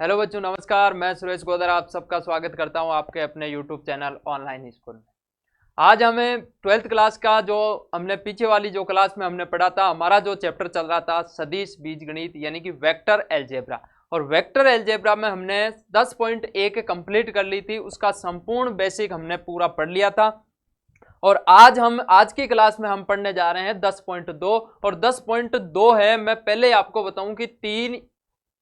Hello बच्चों, नमस्कार। मैं सुरेश गोदर आप सबका स्वागत करता हूं आपके अपने यूट्यूब चैनल ऑनलाइन स्कूल में। आज हमें 12th क्लास का जो हमने पीछे वाली जो क्लास में हमने पढ़ा था, हमारा जो चैप्टर चल रहा था सदिश बीजगणित यानी कि वेक्टर अलजेब्रा। और वेक्टर अलजेब्रा में हमने 10.1 कंप्लीट कर ली थी, उसका संपूर्ण बेसिक हमने पूरा पढ़ लिया था। और आज की क्लास में हम पढ़ने जा रहे हैं 10.2। और 10.2 है, मैं पहले आपको बताऊं कि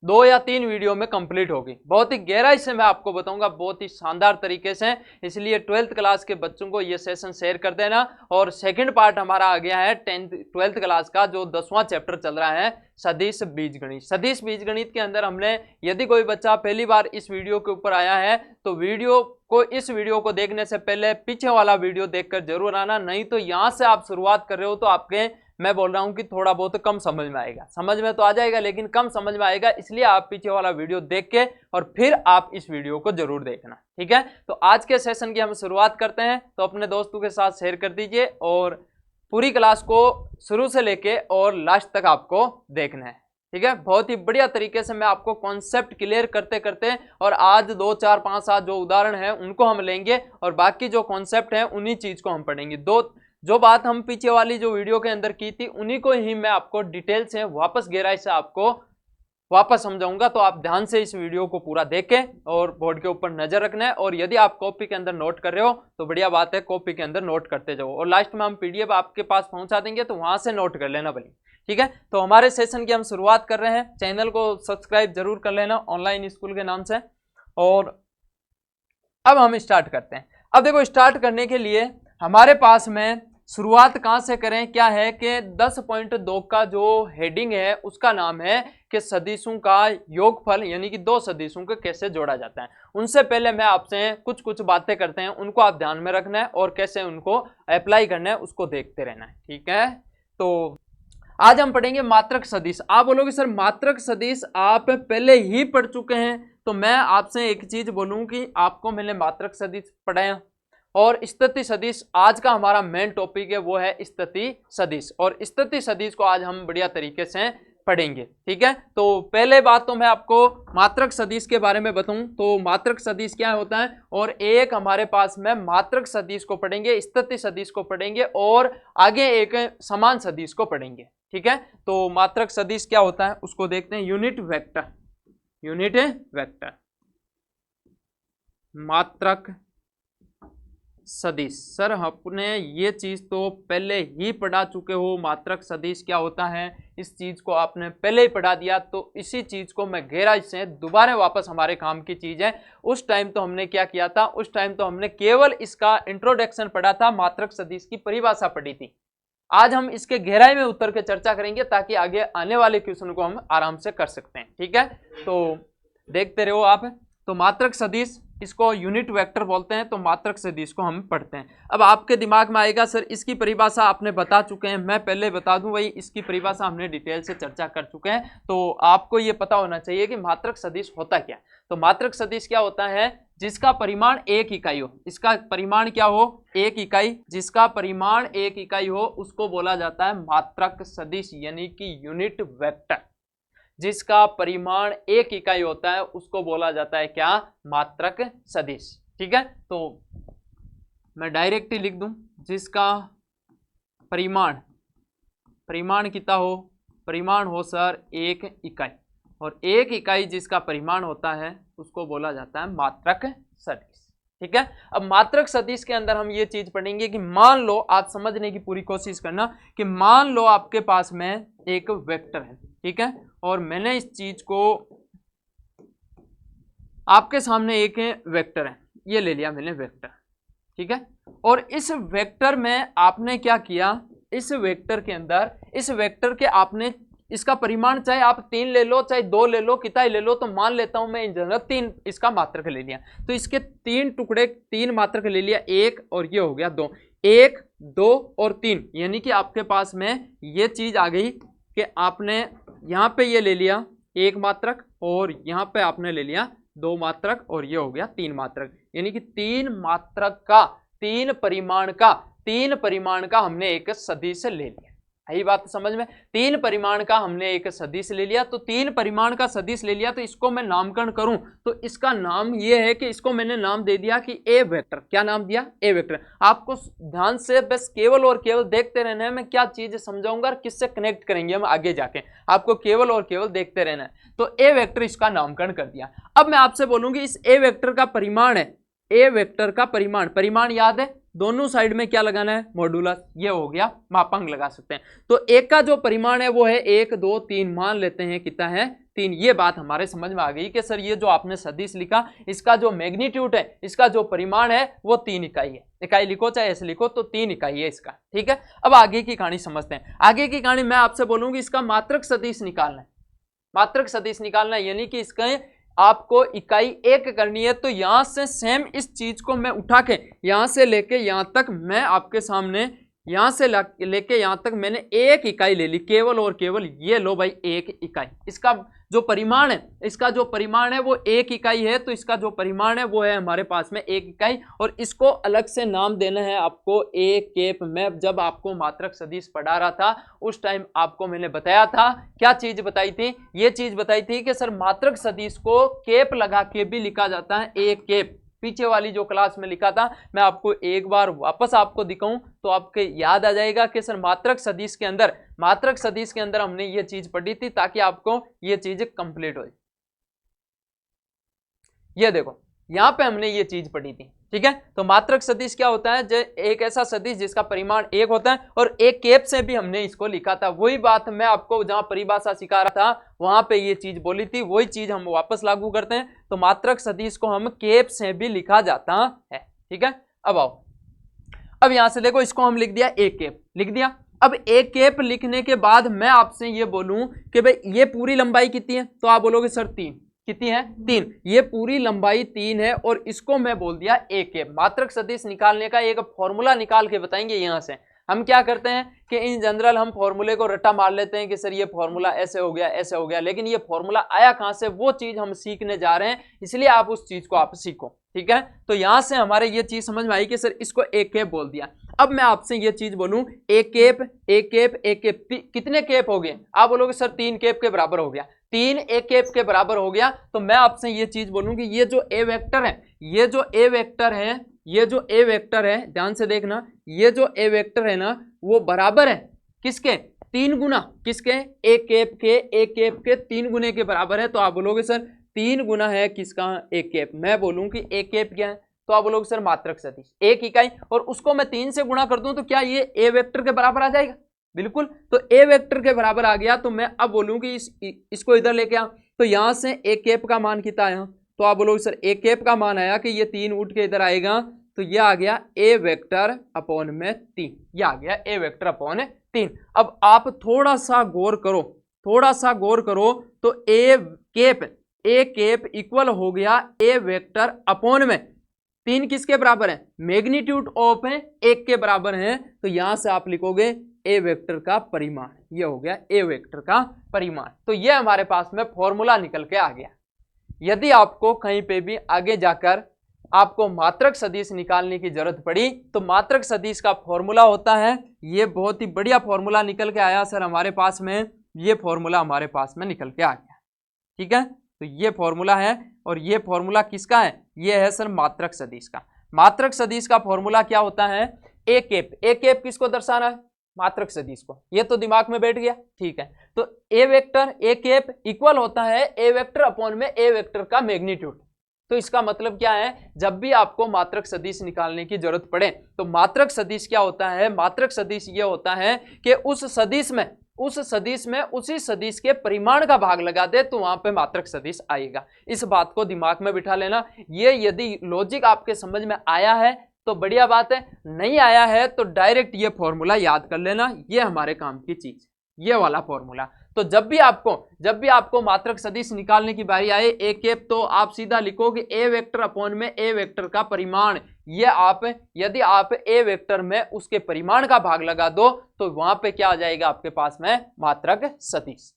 2 या 3 वीडियो में कंप्लीट होगी। बहुत ही गहराई से मैं आपको बताऊंगा, बहुत ही शानदार तरीके से। इसलिए 12th क्लास के बच्चों को ये सेशन शेयर कर देना। और सेकंड पार्ट हमारा आ गया है 12th क्लास का, जो 10वां चैप्टर चल रहा है सदिश बीजगणित। सदिश बीजगणित के अंदर हमने, यदि कोई बच्चा पहली बार इस वीडियो के ऊपर आया है तो इस वीडियो को देखने से पहले पीछे वाला वीडियो देखकर जरूर आना। नहीं तो यहां से आप शुरुआत कर रहे हो तो मैं बोल रहा हूं कि थोड़ा बहुत कम समझ में आएगा। समझ में तो आ जाएगा लेकिन कम समझ में आएगा, इसलिए आप पीछे वाला वीडियो देख के और फिर आप इस वीडियो को जरूर देखना, ठीक है। तो आज के सेशन की हम शुरुआत करते हैं, तो अपने दोस्तों के साथ शेयर कर दीजिए और पूरी क्लास को शुरू से लेके और लास्ट तक आपको देखना है, ठीक है। बहुत ही बढ़िया तरीके से मैं आपको कॉन्सेप्ट क्लियर करते करते, और आज 2 4 5 7 जो उदाहरण है उनको हम लेंगे और बाकी जो कॉन्सेप्ट है उन्हीं चीज को हम पढ़ेंगे। जो बात हम पीछे वाली जो वीडियो के अंदर की थी उन्हीं को ही मैं आपको डिटेल से वापस गहराई से आपको वापस समझाऊंगा। तो आप ध्यान से इस वीडियो को पूरा देखें और बोर्ड के ऊपर नजर रखना है। और यदि आप कॉपी के अंदर नोट कर रहे हो तो बढ़िया बात है, कॉपी के अंदर नोट करते जाओ और लास्ट में हम पीडीएफ आपके पास पहुंचा देंगे, तो वहां से नोट कर लेना भले, ठीक है। तो हमारे सेशन की हम शुरुआत कर रहे हैं। चैनल को सब्सक्राइब जरूर कर लेना ऑनलाइन स्कूल के नाम से। और अब हम स्टार्ट करते हैं। अब देखो, स्टार्ट करने के लिए हमारे पास में शुरुआत कहां से करें, क्या है कि 10.2 का जो हेडिंग है उसका नाम है कि सदिशों का योगफल, यानी कि दो सदिशों को कैसे जोड़ा जाता है। उनसे पहले मैं आपसे कुछ बातें करते हैं, उनको आप ध्यान में रखना है और कैसे उनको अप्लाई करना है उसको देखते रहना है, ठीक है। तो आज हम पढ़ेंगे मात्रक सदिश। आप बोलोगे सर मात्रक सदिश आप पहले ही पढ़ चुके हैं, तो मैं आपसे एक चीज बोलूं कि आपको मैंने मात्रक सदिश पढ़ाया और स्थिति सदिश आज का हमारा मेन टॉपिक है, वो है स्थिति सदिश। और स्थिति सदिश को आज हम बढ़िया तरीके से पढ़ेंगे, ठीक है। तो पहले बात तो मैं आपको मात्रक सदिश के बारे में बताऊं तो मात्रक सदिश क्या होता है, और एक हमारे पास में मात्रक सदिश को पढ़ेंगे, स्थिति सदिश को पढ़ेंगे और आगे एक समान सदिश को पढ़ेंगे, ठीक है। तो मात्रक सदिश क्या होता है उसको देखते हैं। यूनिट वेक्टर मात्रक सदिश। सर आपने ये चीज तो पहले ही पढ़ा चुके हो, मात्रक सदिश क्या होता है इस चीज को आपने पहले ही पढ़ा दिया, तो इसी चीज को मैं गहराई से दोबारा वापस, हमारे काम की चीज है। उस टाइम तो हमने क्या किया था, उस टाइम तो हमने केवल इसका इंट्रोडक्शन पढ़ा था, मात्रक सदिश की परिभाषा पढ़ी थी। आज हम इसके गहराई में उतर के चर्चा करेंगे ताकि आगे आने वाले क्वेश्चन को हम आराम से कर सकते हैं, ठीक है। तो देखते रहो आप। तो मात्रक सदिश, इसको यूनिट वेक्टर बोलते हैं, तो मात्रक सदिश को हम पढ़ते हैं। अब आपके दिमाग में आएगा सर इसकी परिभाषा आपने बता चुके हैं। मैं पहले बता दूं भाई, इसकी परिभाषा हमने डिटेल से चर्चा कर चुके हैं, तो आपको ये पता होना चाहिए कि मात्रक सदिश होता क्या। तो मात्रक सदिश क्या होता है, जिसका परिमाण 1 इकाई हो। इसका परिमाण क्या हो, 1 इकाई। जिसका परिमाण 1 इकाई हो उसको बोला जाता है मात्रक सदिश, यानी कि यूनिट वेक्टर। जिसका परिमाण 1 इकाई होता है उसको बोला जाता है क्या, मात्रक सदिश, ठीक है। तो मैं डायरेक्ट ही लिख दूं, जिसका परिमाण कितना हो, परिमाण हो सर 1 इकाई, और 1 इकाई जिसका परिमाण होता है उसको बोला जाता है मात्रक सदिश, ठीक है। अब मात्रक सदिश के अंदर हम ये चीज पढ़ेंगे कि मान लो, आप समझने की पूरी कोशिश करना कि मान लो आपके पास में एक वेक्टर है, ठीक है, और मैंने इस चीज को आपके सामने, एक वेक्टर है, ये ले लिया मैंने वेक्टर, ठीक है। और इस वेक्टर में आपने क्या किया, इस वेक्टर के अंदर, इस वेक्टर के आपने इसका परिमाण चाहे आप 3 ले लो चाहे 2 ले लो, कितना ही ले लो, तो मान लेता हूं मैं इन जनरल 3 इसका मात्रक ले लिया, तो इसके 3 टुकड़े, 3 मात्रक ले लिया, 1 और ये हो गया 2, 1 2 और 3, यानी कि आपके पास में ये चीज आ गई कि आपने यहाँ पे ये ले लिया 1 मात्रक और यहाँ पे आपने ले लिया 2 मात्रक और ये हो गया 3 मात्रक, यानी कि 3 मात्रक का, 3 परिमाण का हमने एक सदिश ले लिया। यही बात समझ में। 3 परिमाण का हमने एक सदिश ले लिया, तो 3 परिमाण का सदिश ले लिया, तो इसको मैं नामकरण करूं तो इसका नाम ये है कि इसको मैंने नाम दे दिया कि ए वेक्टर। क्या नाम दिया? ए वेक्टर। आपको ध्यान से बस केवल और केवल देखते रहना है, मैं क्या चीज समझाऊंगा और किससे कनेक्ट करेंगे हम आगे जाके, आपको केवल और केवल देखते रहना है। तो ए वेक्टर इसका नामकरण कर दिया। अब मैं आपसे बोलूंगी इस ए वेक्टर का परिमाण है, ए वेक्टर का परिमाण याद है, दोनों साइड में क्या लगाना है? मॉडुलस। ये हो गया, मापांक लगा सकते हैं। तो एक का जो परिमाण है वो है 1 2 3, मान लेते हैं कितना है? 3। ये बात हमारे समझ में आ गई कि सर ये जो आपने सदिश लिखा इसका जो मैग्नीट्यूड है, इसका जो परिमाण है वो 3 इकाई है। इकाई लिखो चाहे ऐसे लिखो, तो 3 इकाई है इसका। ठीक है, अब आगे की कहानी समझते हैं। आगे की कहानी मैं आपसे बोलूंगी इसका मात्रक सदिश निकालना है। मात्रक सदिश निकालना है यानी कि इसका आपको इकाई 1 करनी है। तो यहां से सेम इस चीज को मैं उठा के यहां से लेके यहां तक मैं आपके सामने, यहां से लेके यहां तक मैंने 1 इकाई ले ली, केवल और केवल ये लो भाई 1 इकाई। इसका जो परिमाण है, इसका जो परिमाण है वो 1 इकाई है। तो इसका जो परिमाण है वो है हमारे पास में 1 इकाई, और इसको अलग से नाम देना है आपको ए केप। मैं जब आपको मात्रक सदिश पढ़ा रहा था उस टाइम आपको मैंने बताया था, क्या चीज बताई थी? ये चीज बताई थी कि सर मात्रक सदिश को केप लगा के भी लिखा जाता है, ए केप। पीछे वाली जो क्लास में लिखा था, मैं आपको एक बार वापस आपको दिखाऊं तो आपके याद आ जाएगा कि सर मात्रक सदिश के अंदर हमने ये चीज पढ़ी थी, ताकि आपको ये चीज कंप्लीट हो। ये देखो यहां पे हमने ये चीज पढ़ी थी। ठीक है, तो मात्रक सदिश क्या होता है? जो एक ऐसा सदिश जिसका परिमाण 1 होता है, और एक केप से भी हमने इसको लिखा था। वही बात मैं आपको जहां परिभाषा सिखा रहा था वहां पे ये चीज बोली थी, वही चीज हम वापस लागू करते हैं। तो मात्रक सदिश को हम केप से भी लिखा जाता है। ठीक है, अब आओ, अब यहां से देखो इसको हम लिख दिया एक केप, लिख दिया। अब एक केप लिखने के बाद मैं आपसे ये बोलूं कि भाई ये पूरी लंबाई कितनी है, तो आप बोलोगे सर 3। कितनी है? 3। ये पूरी लंबाई 3 है, और इसको मैं बोल दिया एक केप। मात्रक सदिश निकालने का एक फॉर्मूला निकाल के बताएंगे। यहां से हम क्या करते हैं कि इन जनरल हम फॉर्मूले को रट्टा मार लेते हैं कि सर ये फॉर्मूला ऐसे हो गया, ऐसे हो गया, लेकिन ये फॉर्मूला आया कहां से, वो चीज हम सीखने जा रहे हैं, इसलिए आप उस चीज को आप सीखो। ठीक है, तो यहां से हमारे ये चीज समझ में आई कि सर इसको एक केप बोल दिया। अब मैं आपसे ये चीज बोलूं, एक केप एक केप एक केप, कितने केप हो गए? आप बोलोगे सर 3 केप के बराबर हो गया। 3 एक केप के बराबर हो गया। तो मैं आपसे ये चीज बोलूं कि ये जो ए वेक्टर है, ये जो ए वेक्टर है, ये जो ए वेक्टर है, ध्यान से देखना, ये जो ए वेक्टर है ना, वो बराबर है किसके? 3 गुना किसके? एक केप के, एक केप के 3 गुने के बराबर है। तो आप बोलोगे सर 3 गुना है किसका? एक केप। मैं बोलूं कि एक केप क्या है, तो आप बोलोगे सर मात्रक सदिश 1 इकाई, और उसको मैं 3 से गुणा कर दूं तो क्या ये ए वेक्टर के बराबर आ जाएगा? बिल्कुल। तो ए वेक्टर के बराबर आ गया। तो मैं अब बोलूं कि इसको इधर लेके आ, तो यहां से एक केप का मान कितना आया, तो आप बोलोगे सर एक केप का मान आया कि ये 3 उठ के इधर आएगा, तो ये आ गया ए वेक्टर अपॉन में 3। ये आ गया ए वेक्टर अपॉन 3। अब आप थोड़ा सा गौर करो, थोड़ा सा गौर करो, तो ए केप इक्वल हो गया ए वेक्टर अपॉन में 3 किसके बराबर है? मैग्नीट्यूड ऑफ 1 के बराबर है। तो यहां से आप लिखोगे ए वेक्टर का परिमाण। ये हो गया ए वेक्टर का परिमाण। तो ये हमारे पास में फॉर्मूला निकल के आ गया। यदि आपको कहीं पे भी आगे जाकर आपको मात्रक सदिश निकालने की जरूरत पड़ी, तो मात्रक सदिश का फॉर्मूला होता है, ये बहुत ही बढ़िया फॉर्मूला निकल के आया सर हमारे पास में, ये फॉर्मूला हमारे पास में निकल के आ गया। ठीक है, तो ये फॉर्मूला है, और ये फॉर्मूला किसका है? ये है सर मात्रक सदिश का। मात्रक सदिश का फॉर्मूला क्या होता है? ए केप। ए केप किसको दर्शाना है? मात्रक सदिश को। ये तो दिमाग में बैठ गया। ठीक है, तो ए वेक्टर ए केप इक्वल होता है ए वेक्टर अपॉन में ए वेक्टर का मैग्नीट्यूड। तो इसका मतलब क्या है? जब भी आपको मात्रक सदिश निकालने की जरूरत पड़े, तो मात्रक सदिश क्या होता है? मात्रक सदिश ये होता है कि उस सदिश में उसी सदिश के परिमाण का भाग लगा दे, तो वहां पे मात्रक सदिश आएगा। इस बात को दिमाग में बिठा लेना। ये यदि लॉजिक आपके समझ में आया है तो बढ़िया बात है, नहीं आया है तो डायरेक्ट ये फॉर्मूला याद कर लेना, ये हमारे काम की चीज, ये वाला फॉर्मूला। तो जब भी आपको मात्रक सदिश निकालने की बारी आए ए केप, तो आप सीधा लिखोगे ए वेक्टर अपॉन में ए वेक्टर का परिमाण। ये आप यदि आप ए वेक्टर में उसके परिमाण का भाग लगा दो, तो वहां पे क्या आ जाएगा आपके पास में? मात्रक सदिश।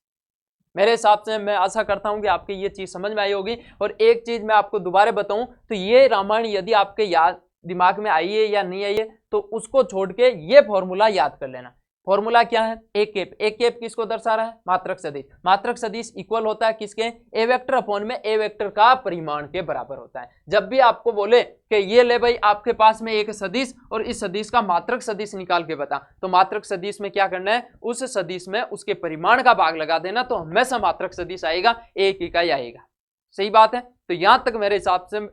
मेरे हिसाब से मैं आशा करता हूं कि आपकी ये चीज समझ में आई होगी। और एक चीज मैं आपको दोबारा बताऊं, तो ये रामायण यदि आपके याद दिमाग में आई है या नहीं आई है, तो उसको छोड़ के ये फॉर्मूला याद कर लेना। फॉर्मूला क्या है, एक कैप किसको दर्शा रहा है, मात्रक सदिश। मात्रक सदिश इक्वल होता है किसके, ए वेक्टर अपॉन में ए वेक्टर का परिमाण के बराबर होता है। जब भी आपको बोले कि ये ले भाई आपके पास में एक सदिश और इस सदिश का मात्रक सदिश निकाल के बता, तो मात्रक सदिश में क्या करना है, उस सदिश में उसके परिमाण का भाग लगा देना, तो हमेशा मात्रक सदिश आएगा, एक इकाई आएगा। सही बात है। तो यहां तक मेरे हिसाब से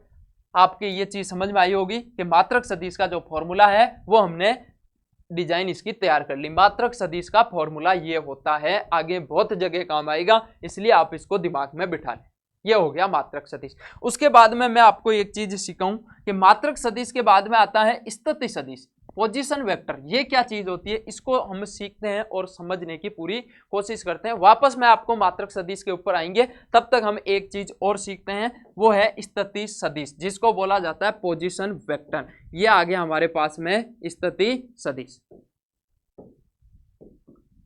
आपकी ये चीज समझ में आई होगी कि मात्रक सदिश का जो फॉर्मूला है वो हमने डिजाइन इसकी तैयार कर ली। मात्रक सदिश का फॉर्मूला ये होता है, आगे बहुत जगह काम आएगा, इसलिए आप इसको दिमाग में बिठा लें। ये हो गया मात्रक सदिश। उसके बाद में मैं आपको एक चीज सिखाऊं कि मात्रक सदिश के बाद में आता है स्थिति सदिश, पोजीशन वेक्टर। ये क्या चीज होती है, इसको हम सीखते हैं और समझने की पूरी कोशिश करते हैं। वापस मैं आपको मात्रक सदिश के ऊपर आएंगे, तब तक हम एक चीज और सीखते हैं, वो है स्थिति सदिश, जिसको बोला जाता है पोजीशन वेक्टर। ये आ गया हमारे पास में स्थिति सदिश।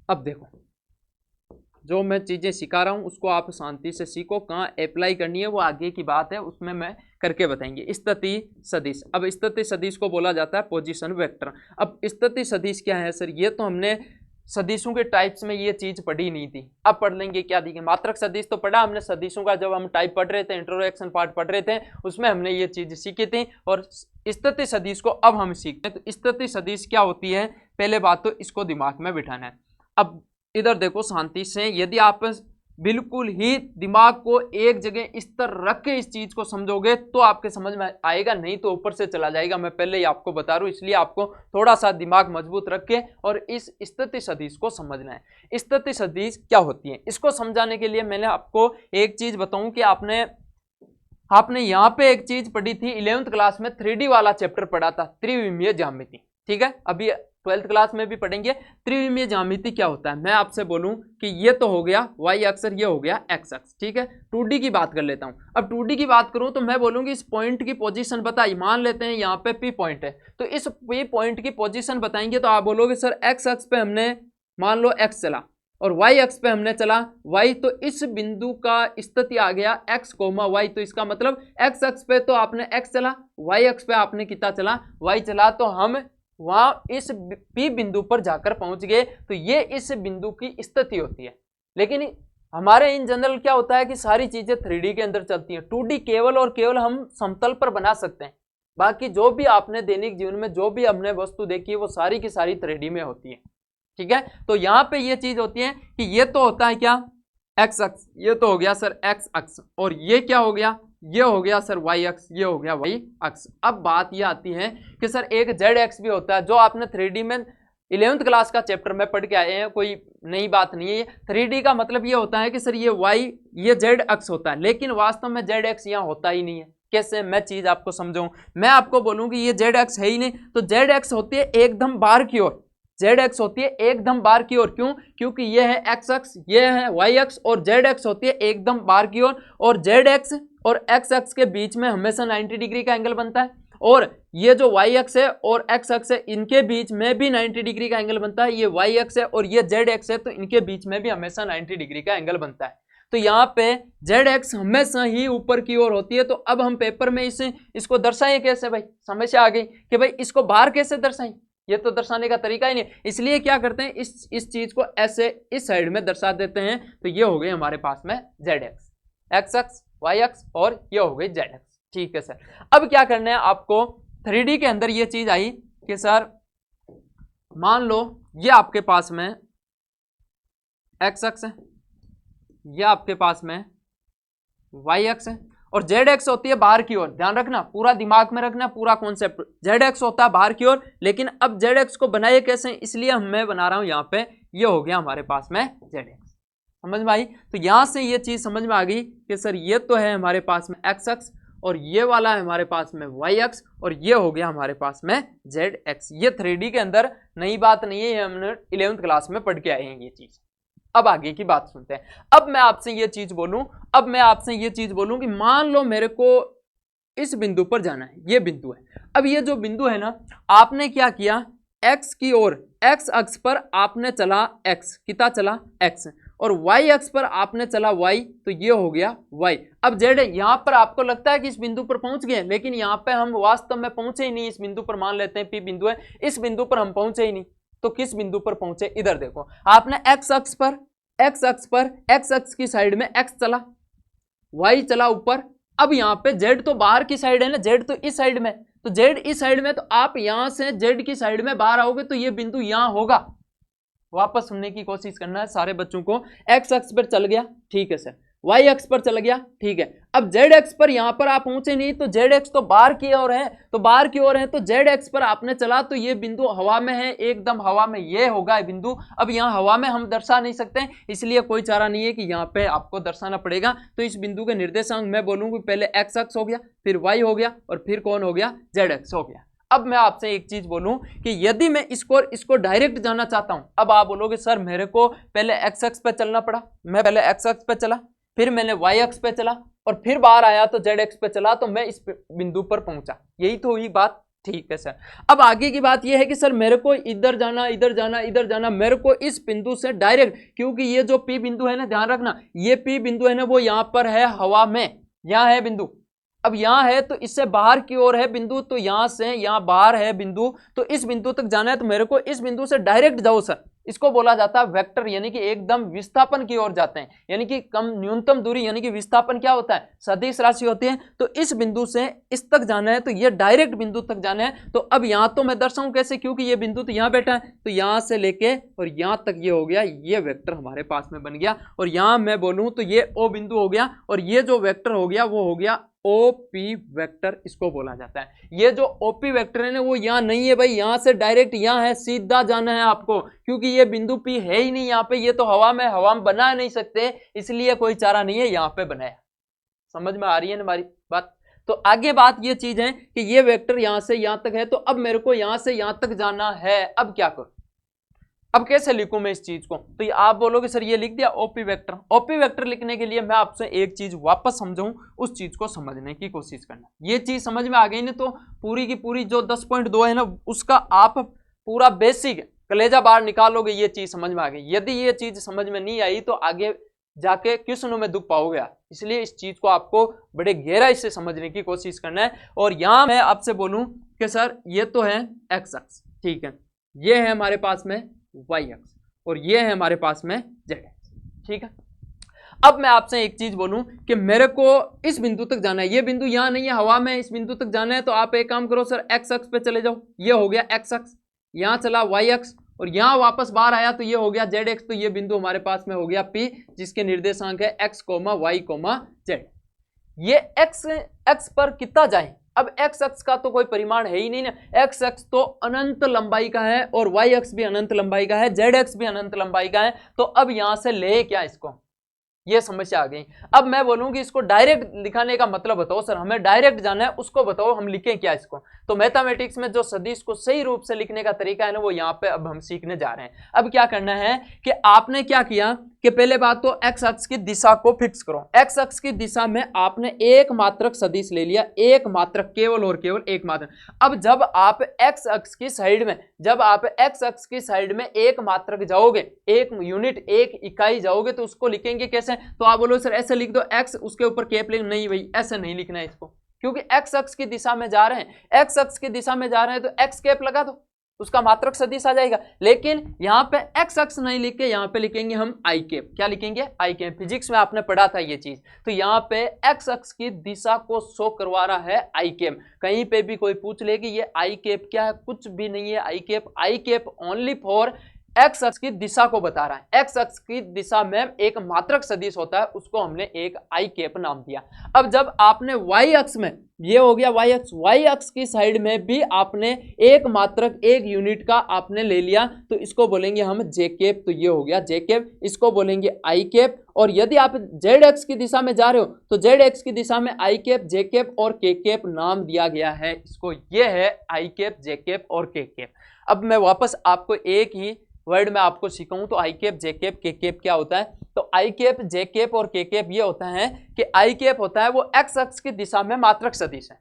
अब देखो, जो मैं चीजें सिखा रहा हूं उसको आप शांति से सीखो, कहाँ अप्लाई करनी है वो आगे की बात है, उसमें मैं करके बताएंगे। स्थिति सदिश, अब स्थिति सदिश को बोला जाता है पोजीशन वेक्टर। अब स्थिति सदिश क्या है सर, ये तो हमने सदिशों के टाइप्स में ये चीज पढ़ी नहीं थी, अब पढ़ लेंगे। क्या देखिए, मात्रक सदिश तो पढ़ा हमने, सदिशों का जब हम टाइप पढ़ रहे थे, इंट्रोडक्शन पार्ट पढ़ रहे थे, उसमें हमने ये चीज सीखी थी, और स्थिति सदिश को अब हम सीखते हैं। तो स्थिति सदिश क्या होती है, पहले बात तो इसको दिमाग में बिठाना है। अब इधर देखो शांति से, यदि आप बिल्कुल ही दिमाग को एक जगह इस तरह रख के इस चीज को समझोगे तो आपके समझ में आएगा, नहीं तो ऊपर से चला जाएगा। मैं पहले ही आपको बता रहा हूं, इसलिए आपको थोड़ा सा दिमाग मजबूत रख के और इस स्थिति सदिश को समझना है। स्थिति सदिश क्या होती है, इसको समझाने के लिए मैंने आपको एक चीज बताऊं कि आपने यहाँ पे एक चीज पढ़ी थी 11th क्लास में, 3D वाला चैप्टर पढ़ा था, त्रिविमीय ज्यामिति। ठीक है, अभी 12th क्लास में भी पढ़ेंगे। त्रिविमीय ज्यामिति क्या होता है, मैं आपसे बोलूं कि ये तो हो गया y अक्ष, ये हो गया x अक्ष। ठीक है, 2D की बात कर लेता हूं। अब 2D की बात करूं तो मैं बोलूंगी इस पॉइंट की पोजीशन बताई, मान लेते हैं यहाँ पे P पॉइंट है, तो इस P पॉइंट की पोजीशन बताएंगे तो आप बोलोगे सर x अक्ष पे हमने मान लो x चला और y अक्ष पे हमने चला y, तो इस बिंदु का स्थिति आ गया x, y, तो इसका मतलब x अक्ष पे तो आपने x चला, y अक्ष पे आपने कितना चला, y चला, तो हम वहां इस P बिंदु पर जाकर पहुंच गए। तो ये इस बिंदु की स्थिति होती है। लेकिन हमारे इन जनरल क्या होता है कि सारी चीजें 3D के अंदर चलती हैं, 2D केवल और केवल हम समतल पर बना सकते हैं, बाकी जो भी आपने दैनिक जीवन में जो भी हमने वस्तु देखी है वो सारी की सारी 3D में होती है। ठीक है, तो यहाँ पे ये चीज होती है कि ये तो होता है क्या, x अक्ष, ये तो हो गया सर x अक्ष, और ये क्या हो गया, ये हो गया सर y अक्ष, ये हो गया y अक्ष। अब बात ये आती है कि सर एक z अक्ष भी होता है, जो आपने 3D में 11th क्लास का चैप्टर में पढ़ के आए हैं, कोई नई बात नहीं है। 3D का मतलब ये होता है कि सर ये y, ये z अक्ष होता है, लेकिन वास्तव में z अक्ष यहाँ होता ही नहीं है। कैसे, मैं चीज आपको समझाऊं, मैं आपको बोलूं कि ये z अक्ष है ही नहीं, तो z अक्ष होती है एकदम बाहर की ओर, z अक्ष होती है एकदम बाहर की ओर। क्यों, क्योंकि ये है x अक्ष, ये है y अक्ष, और z अक्ष होती है एकदम बाहर की ओर, और z अक्ष और x अक्ष के बीच में हमेशा 90 डिग्री का एंगल बनता है, और ये जो y अक्ष है और x अक्ष है इनके बीच में भी 90 डिग्री का एंगल बनता है। ये y अक्ष है और ये z अक्ष है, तो इनके बीच में भी हमेशा 90 डिग्री का एंगल बनता है। तो यहाँ पे z अक्ष हमेशा ही ऊपर की ओर होती है। तो अब हम पेपर में इसको दर्शाएं कैसे भाई, समस्या आ गई कि भाई इसको बाहर कैसे दर्शाएं, ये तो दर्शाने का तरीका ही नहीं। इसलिए क्या करते हैं, इस चीज को ऐसे इस साइड में दर्शा देते हैं। तो ये हो गई हमारे पास में z अक्ष, x अक्ष, y अक्ष, और ये हो गई z अक्ष। ठीक है सर, अब क्या करना है आपको, 3D के अंदर ये चीज आई कि सर मान लो ये आपके पास में x अक्ष है, ये आपके पास में y अक्ष है, और z अक्ष होती है बाहर की ओर। ध्यान रखना, पूरा दिमाग में रखना, पूरा कॉन्सेप्ट, z अक्ष होता है बाहर की ओर। लेकिन अब z अक्ष को बनाए कैसे, इसलिए मैं बना रहा हूं यहाँ पे, ये हो गया हमारे पास में z अक्ष। समझ में आई, तो यहां से ये चीज समझ में आ गई कि सर ये तो है हमारे पास में x अक्ष, और ये वाला है हमारे पास में y अक्ष, और ये हो गया हमारे पास में z अक्ष। ये 3D के अंदर नई बात नहीं है, ये हमने 11th क्लास में पढ़ के आए हैं ये चीज। अब आगे की बात सुनते हैं। अब मैं आपसे ये चीज बोलूं, कि मान लो मेरे को इस बिंदु पर जाना है, ये बिंदु है। अब ये जो बिंदु है ना, आपने क्या किया, x की ओर, x अक्ष पर आपने चला x, कितना चला x, और y अक्ष पर आपने चला y, तो ये हो गया y। अब z, यहाँ पर आपको लगता है कि इस बिंदु पर पहुंच गए, लेकिन यहाँ पे हम वास्तव में पहुंचे ही नहीं। इस बिंदु पर मान लेते हैं P बिंदु है, इस बिंदु पर हम पहुंचे ही नहीं। तो किस बिंदु पर पहुंचे, इधर देखो आपने एक्स अक्ष पर एक्स अक्ष की साइड में एक्स चला, वाई चला ऊपर। अब यहाँ पे जेड तो बाहर की साइड है ना, जेड तो इस साइड में, तो जेड इस साइड में, तो आप यहां से जेड की साइड में बाहर आओगे तो ये बिंदु यहां होगा। वापस सुनने की कोशिश करना है सारे बच्चों को। एक्स अक्ष पर चल गया, ठीक है सर, वाई अक्ष पर चल गया, ठीक है। अब जेड एक्स पर यहां पर आप पहुंचे नहीं, तो जेड एक्स तो बाहर की ओर है, तो बाहर की ओर है, तो जेड एक्स पर आपने चला तो ये बिंदु हवा में है, एकदम हवा में ये होगा बिंदु। अब यहाँ हवा में हम दर्शा नहीं सकते, इसलिए कोई चारा नहीं है कि यहाँ पे आपको दर्शाना पड़ेगा। तो इस बिंदु के निर्देशांक मैं बोलूंगी पहले एक्स अक्ष हो गया, फिर वाई हो गया, और फिर कौन हो गया, जेड एक्स हो गया। अब मैं आपसे एक चीज बोलूं कि यदि मैं इसको डायरेक्ट जाना चाहता हूं, अब आप बोलोगे सर मेरे को पहले एक्स अक्ष पे चलना पड़ा, मैं पहले एक्स अक्ष पे चला, फिर मैंने वाई अक्ष पे चला, और फिर बाहर आया तो जेड एक्स पे चला, तो मैं इस बिंदु पर पहुंचा। यही तो हुई बात, ठीक है सर। अब आगे की बात यह है कि सर मेरे को इधर जाना, इधर जाना, इधर जाना, मेरे को इस बिंदु से डायरेक्ट, क्योंकि ये जो पी बिंदु है ना, ध्यान रखना, ये पी बिंदु है ना, वो यहां पर है हवा में, यहां है बिंदु। अब यहां है तो इससे बाहर की ओर है बिंदु, तो यहां से यहां बाहर है बिंदु, तो इस बिंदु तक जाना है, तो मेरे को इस बिंदु से डायरेक्ट जाओ सर। इसको बोला जाता है वेक्टर, यानी कि एकदम विस्थापन की ओर जाते हैं, यानी कि कम न्यूनतम दूरी, यानी कि विस्थापन क्या होता है, सदिश राशि होती है। तो इस बिंदु से इस तक जाना है, तो ये डायरेक्ट बिंदु तक जाना है। तो अब यहां तो मैं दर्शाऊं कैसे, क्योंकि ये बिंदु तो यहां बैठा है, तो यहां से लेके और यहां तक ये हो गया, ये वेक्टर हमारे पास में बन गया। और यहां मैं बोलूं तो ये ओ बिंदु हो गया, और ये जो वेक्टर हो गया वो हो गया ओपी वेक्टर, इसको बोला जाता है। ये जो ओपी वेक्टर है ना, वो यहाँ नहीं है भाई, यहाँ से डायरेक्ट यहाँ है, सीधा जाना है आपको, क्योंकि ये बिंदु पी है ही नहीं यहाँ पे, ये तो हवा में बना नहीं सकते, इसलिए कोई चारा नहीं है यहाँ पे बनाया। समझ में आ रही है ना हमारी बात। तो आगे बात ये चीज है कि ये वेक्टर यहाँ से यहाँ तक है, तो अब मेरे को यहाँ से यहाँ तक जाना है। अब क्या करूं, अब कैसे लिखूं मैं इस चीज को, तो आप बोलोगे सर ये लिख दिया ओपी वेक्टर। ओपी वेक्टर लिखने के लिए मैं आपसे एक चीज वापस समझाऊं, उस चीज को समझने की कोशिश करना। ये चीज समझ में आ गई ना, तो पूरी की पूरी जो 10.2 है ना, उसका आप पूरा बेसिक कलेजा बाहर निकालोगे, ये चीज समझ में आ गई। यदि ये चीज समझ में नहीं आई तो आगे जाके क्वेश्चनों में दुख पाओगे, इसलिए इस चीज को आपको बड़े गहराई से समझने की कोशिश करना है। और यहां मैं आपसे बोलूं कि सर ये तो है एक्स अक्ष, ठीक है, ये है हमारे पास में वाई अक्ष, और ये है हमारे पास में जेड अक्ष, ठीक है। अब मैं आपसे एक चीज बोलूं कि मेरे को इस बिंदु तक जाना है, ये बिंदु यहां नहीं है, हवा में, इस बिंदु तक जाना है, तो आप एक काम करो सर, एक्स अक्ष पे चले जाओ, ये हो गया एक्स अक्ष, यहां चला वाई अक्ष, और यहां वापस बाहर आया तो ये हो गया जेड एक्स। तो ये बिंदु हमारे पास में हो गया पी, जिसके निर्देशांक है X comma Y comma Z. ये एक्स एक्स पर कितना जाए, अब एक्स अक्ष का तो कोई परिमाण है ही नहीं ना, एक्स अक्ष तो अनंत लंबाई का है, और वाई अक्ष भी अनंत लंबाई का है, जेड अक्ष भी अनंत लंबाई का है। तो अब यहां से ले क्या इसको, ये समस्या आ गई। अब मैं बोलूंगी इसको डायरेक्ट दिखाने का मतलब बताओ सर, हमें डायरेक्ट जाना है, उसको बताओ हम लिखें क्या इसको। तो मैथमेटिक्स में जो सदिश को सही रूप से लिखने का तरीका है ना, वो यहाँ पे अब हम सीखने जा रहे हैं। अब क्या करना है कि आपने क्या किया कि पहले बात तो एक्स अक्ष की दिशा को फिक्स करो। एक्स अक्ष की दिशा में आपने एक मात्रक सदिश ले लिया, एक मात्रक, केवल और केवल एक मात्रक। अब जब आप एक्स अक्ष की साइड में, जब आप एक्स अक्ष की साइड में एक मात्रक जाओगे, एक यूनिट, एक इकाई जाओगे, तो उसको लिखेंगे कैसे। तो आप बोलो सर ऐसे लिख दो एक्स, उसके ऊपर कैप लिख, नहीं भाई ऐसे नहीं लिखना है इसको, क्योंकि एक्स अक्ष की दिशा में जा रहे हैं, एक्स अक्ष की दिशा में जा रहे हैं, तो एक्स कैप लगा दो, उसका मात्रक सदिश आ जाएगा। लेकिन यहाँ पे एक्स अक्ष नहीं लिख के यहाँ पे लिखेंगे हम आई कैप। क्या लिखेंगे, आई कैप। फिजिक्स में आपने पढ़ा था ये चीज। तो यहाँ पे एक्स अक्ष की दिशा को शो करवा रहा है आई कैप। कहीं पे भी कोई पूछ ले कि ये आई कैप क्या है, कुछ भी नहीं है आई कैप ओनली फॉर एक्स अक्ष की दिशा को बता रहा है। एक्स अक्ष की दिशा में एक मात्रक सदिश होता है, उसको हमने एक आई कैप नाम दिया। अब जब आपने वाई अक्ष में, ये हो गया वाई अक्ष, वाई अक्ष की साइड में भी आपने एक मात्रक, एक यूनिट का आपने ले लिया, तो इसको बोलेंगे हम जे कैप। तो ये हो गया जे कैप, इसको बोलेंगे आई कैप। और यदि आप जेड एक्स की दिशा में जा रहे हो, तो जेड एक्स की दिशा में आई कैप, जे कैप और के कैप नाम दिया गया है इसको। ये है आई कैप, जे कैप और के कैप। अब मैं वापस आपको एक ही वर्ड में आपको सिखाऊं, तो आई कैप, जे कैप, के कैप क्या होता है। तो आई कैप, जे कैप और के कैप ये होता है कि आई कैप होता है वो एक्स अक्ष की दिशा में मात्रक सदिश है,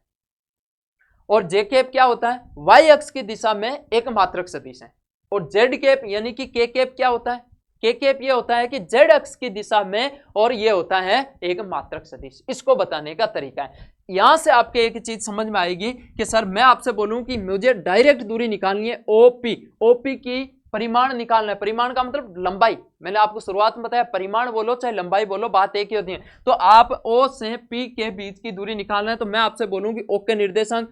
और जे कैप क्या होता है, वाई अक्ष की दिशा में एक मात्रक सदिश है। और जेड कैप यानी कि के कैप क्या होता है, के कैप ये होता है कि जेड अक्ष की दिशा में, और ये होता है एक मात्रक सदिश। इसको बताने का तरीका है। यहां से आपके एक चीज समझ में आएगी कि सर मैं आपसे बोलूं कि मुझे डायरेक्ट दूरी निकालनी है ओपी, ओपी की परिमाण निकालना है। परिमाण का मतलब लंबाई, मैंने आपको शुरुआत में बताया परिमाण बोलो चाहे लंबाई बोलो बात एक ही होती है। तो आप O से P के बीच की दूरी निकालना है, तो मैं आपसे बोलूंगी O के निर्देशांक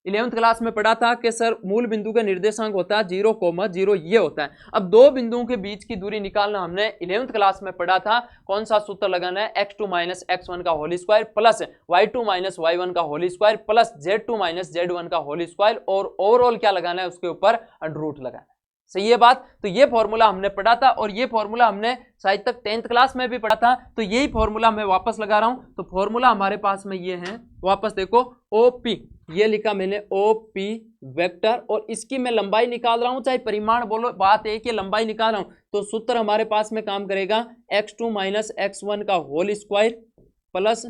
11वीं क्लास में पढ़ा था कि सर मूल बिंदु का निर्देशांक होता है 0,0, ये होता है। अब दो बिंदुओं के बीच की दूरी निकालना हमने 11वीं क्लास में पढ़ा था। कौन सा सूत्र लगाना है, x2 माइनस x1 का whole square plus y2 minus y1 का whole square plus z2 minus z1 का होल स्क्वायर, और ओवरऑल क्या लगाना है, उसके ऊपर अंडर रूट लगाना है। सही है बात। तो ये फॉर्मूला हमने पढ़ा था, और ये फॉर्मूला हमने शायद तक 10th क्लास में भी पढ़ा था। तो यही फॉर्मूला मैं वापस लगा रहा हूं। तो फॉर्मूला हमारे पास में ये है, वापस देखो OP, ये लिखा मैंने OP वेक्टर, और इसकी मैं लंबाई निकाल रहा हूं, चाहे परिमाण बोलो बात एक ही, लंबाई निकाल रहा हूं। तो सूत्र हमारे पास में काम करेगा x2 माइनस x1 का whole square plus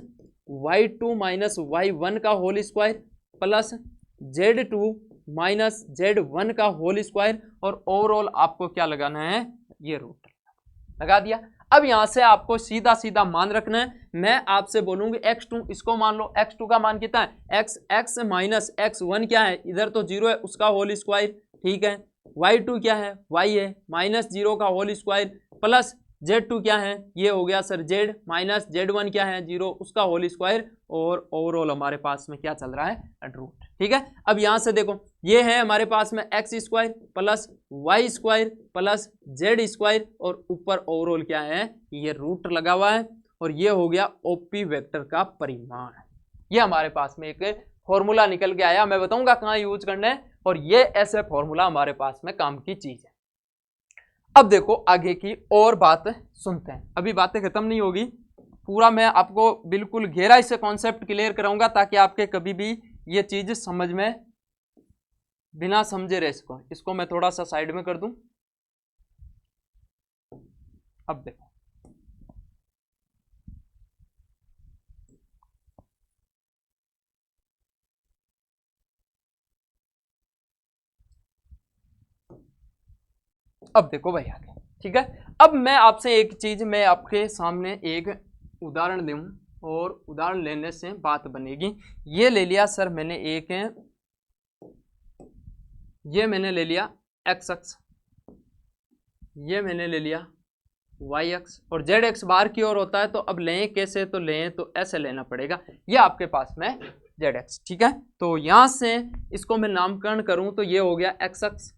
y2 minus y1 का whole square plus z2 minus z1 का होल स्क्वायर, और ओवरऑल आपको क्या लगाना है, ये रूट लगा दिया। अब यहां से आपको सीधा सीधा मान रखना है। मैं आपसे बोलूंगी x2, इसको मान लो, x2 का मान कितना है, x माइनस x1 क्या है, इधर तो 0 है, उसका होल स्क्वायर, ठीक है। y2 क्या है, y है, माइनस 0 का होल स्क्वायर प्लस z2 क्या है, ये हो गया सर z, माइनस z1 क्या है 0, उसका होल स्क्वायर, और ओवरऑल हमारे पास में क्या चल रहा है, अंडर रूट, ठीक है। अब यहां से देखो, ये है हमारे पास में x square plus y square plus z square, और ऊपर ओवरऑल क्या है, ये रूट लगा हुआ है, और ये हो गया OP वेक्टर का परिमाण। ये हमारे पास में एक फॉर्मूला निकल के आया, मैं बताऊंगा कहाँ यूज करना है, और ये ऐसे फॉर्मूला हमारे पास में काम की चीज है। अब देखो आगे की और बात सुनते हैं, अभी बातें खत्म नहीं होगी, पूरा मैं आपको बिल्कुल गहराई से कॉन्सेप्ट क्लियर कराऊंगा, ताकि आपके कभी भी ये चीज समझ में बिना समझे रहे। इसको मैं थोड़ा सा साइड में कर दूं। अब देखो, अब देखो भाई आगे, ठीक है। अब मैं आपसे एक चीज, मैं आपके सामने एक उदाहरण दूं, और उदाहरण लेने से बात बनेगी। ये ले लिया सर मैंने एक, ये मैंने ले लिया x अक्ष, ये मैंने ले लिया y अक्ष, और z अक्ष बाहर की ओर होता है। तो अब लें कैसे, तो लें तो ऐसे लेना पड़ेगा, ये आपके पास में z अक्ष, ठीक है। तो यहां से इसको मैं नामकरण करूं तो ये हो गया x अक्ष,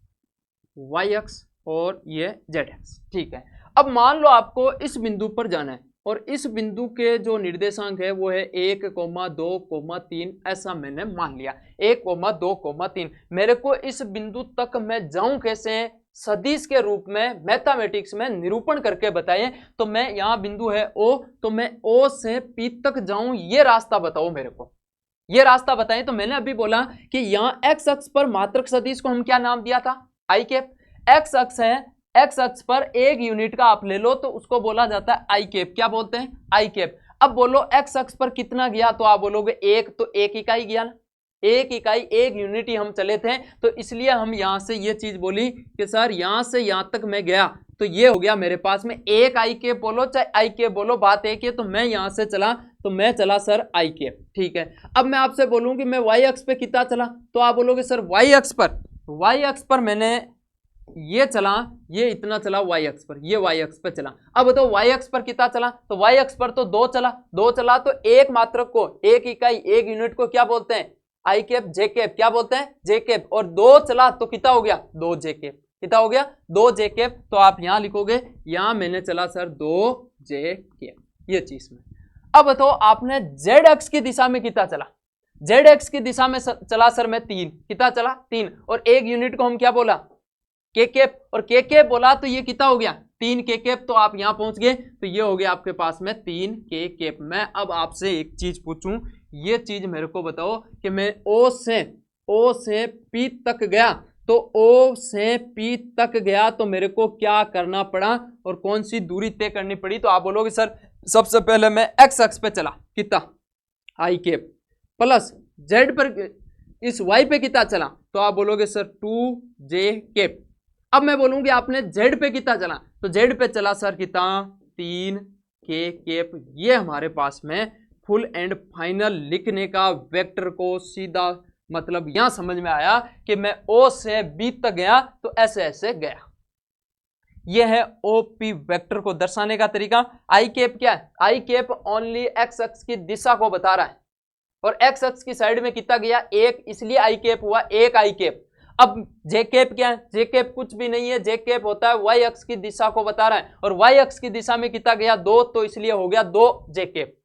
y अक्ष, और ये z अक्ष, ठीक है। अब मान लो आपको इस बिंदु पर जाना है, और इस बिंदु के जो निर्देशांक है वो है 1,2,3, ऐसा मैंने मान लिया 1,2,3। मेरे को इस बिंदु तक मैं जाऊं कैसे, सदिश के रूप में मैथमेटिक्स में निरूपण करके बताइए। तो मैं यहाँ बिंदु है O, तो मैं O से P तक जाऊं, ये रास्ता बताओ मेरे को, ये रास्ता बताएं। तो मैंने अभी बोला कि यहाँ x अक्ष पर मात्रक सदिश को हम क्या नाम दिया था, आई कैप। x अक्ष है, x अक्ष पर एक यूनिट का आप ले लो तो उसको बोला जाता है आई कैप, क्या बोलते हैं, आई कैप। अब बोलो x अक्ष पर कितना गया, तो आप बोलोगे एक, तो एक इकाई गया ना, एक इकाई, एक यूनिट ही हम चले थे। तो इसलिए हम यहां से ये चीज बोली कि सर यहां से यहां तक मैं गया, तो ये हो गया मेरे पास में एक आई कैप बोलो चाहे आई कैप बोलो, बात एक है। तो मैं यहां से चला, तो मैं चला सर आई कैप, ठीक है। अब मैं आपसे बोलूं कि मैं वाई अक्ष पे कितना चला, तो आप बोलोगे सर वाई अक्ष पर मैंने ये चला, ये इतना चला वाई अक्ष पर, ये वाई अक्ष पर चला। अब बताओ वाई अक्ष पर कितना चला, तो वाई अक्ष पर तो दो चला, तो एक मात्रक को, एक इकाई, एक यूनिट को क्या बोलते हैं, आई कैप, जे कैप, क्या बोलते हैं, जे कैप। और दो चला तो कितना हो गया, दो जे कैप, कितना हो गया, दो जे कैप। तो आप यहां लिखोगे, यहां मैंने चला सर दो जे कैप, ये चीज में। अब बताओ आपने जेड अक्ष की दिशा में कितना चला, जेड अक्ष की दिशा में चला सर मैं 3, कितना चला 3, और एक यूनिट को हम क्या बोला, के कैप, और के कैप बोला तो ये कितना हो गया 3 के कैप। तो आप यहां पहुंच गए, तो ये हो गया आपके पास में 3 के कैप। मैं अब आपसे एक चीज पूछूं, ये चीज मेरे को बताओ कि मैं ओ से पी तक गया, तो ओ से पी तक गया तो मेरे को क्या करना पड़ा और कौन सी दूरी तय करनी पड़ी। तो आप बोलोगे सर सबसे पहले मैं एक्स अक्ष पे चला, कितना आई कैप, प्लस जेड पर इस वाई पे कितना चला, तो आप बोलोगे सर 2 जे कैप। अब मैं बोलूंगी आपने जेड पे कितना चला, तो जेड पे चला सर कितना 3 के कैप। ये हमारे पास में फुल एंड फाइनल लिखने का वेक्टर को सीधा मतलब यहां समझ में आया कि मैं ओ से बी तक गया तो ऐसे ऐसे गया। ये है ओपी वेक्टर को दर्शाने का तरीका। आई कैप क्या है? आई कैप ओनली एक्स अक्ष की दिशा को बता रहा है और एक्स अक्ष की साइड में कितना गया? एक, इसलिए आई कैप हुआ एक आई कैप। अब जे कैप क्या है? जे कैप कुछ भी नहीं है, जे कैप होता है वाई अक्ष की दिशा को बता रहा है और वाई अक्ष की दिशा में कितना गया? 2, तो इसलिए हो गया 2 जे कैप।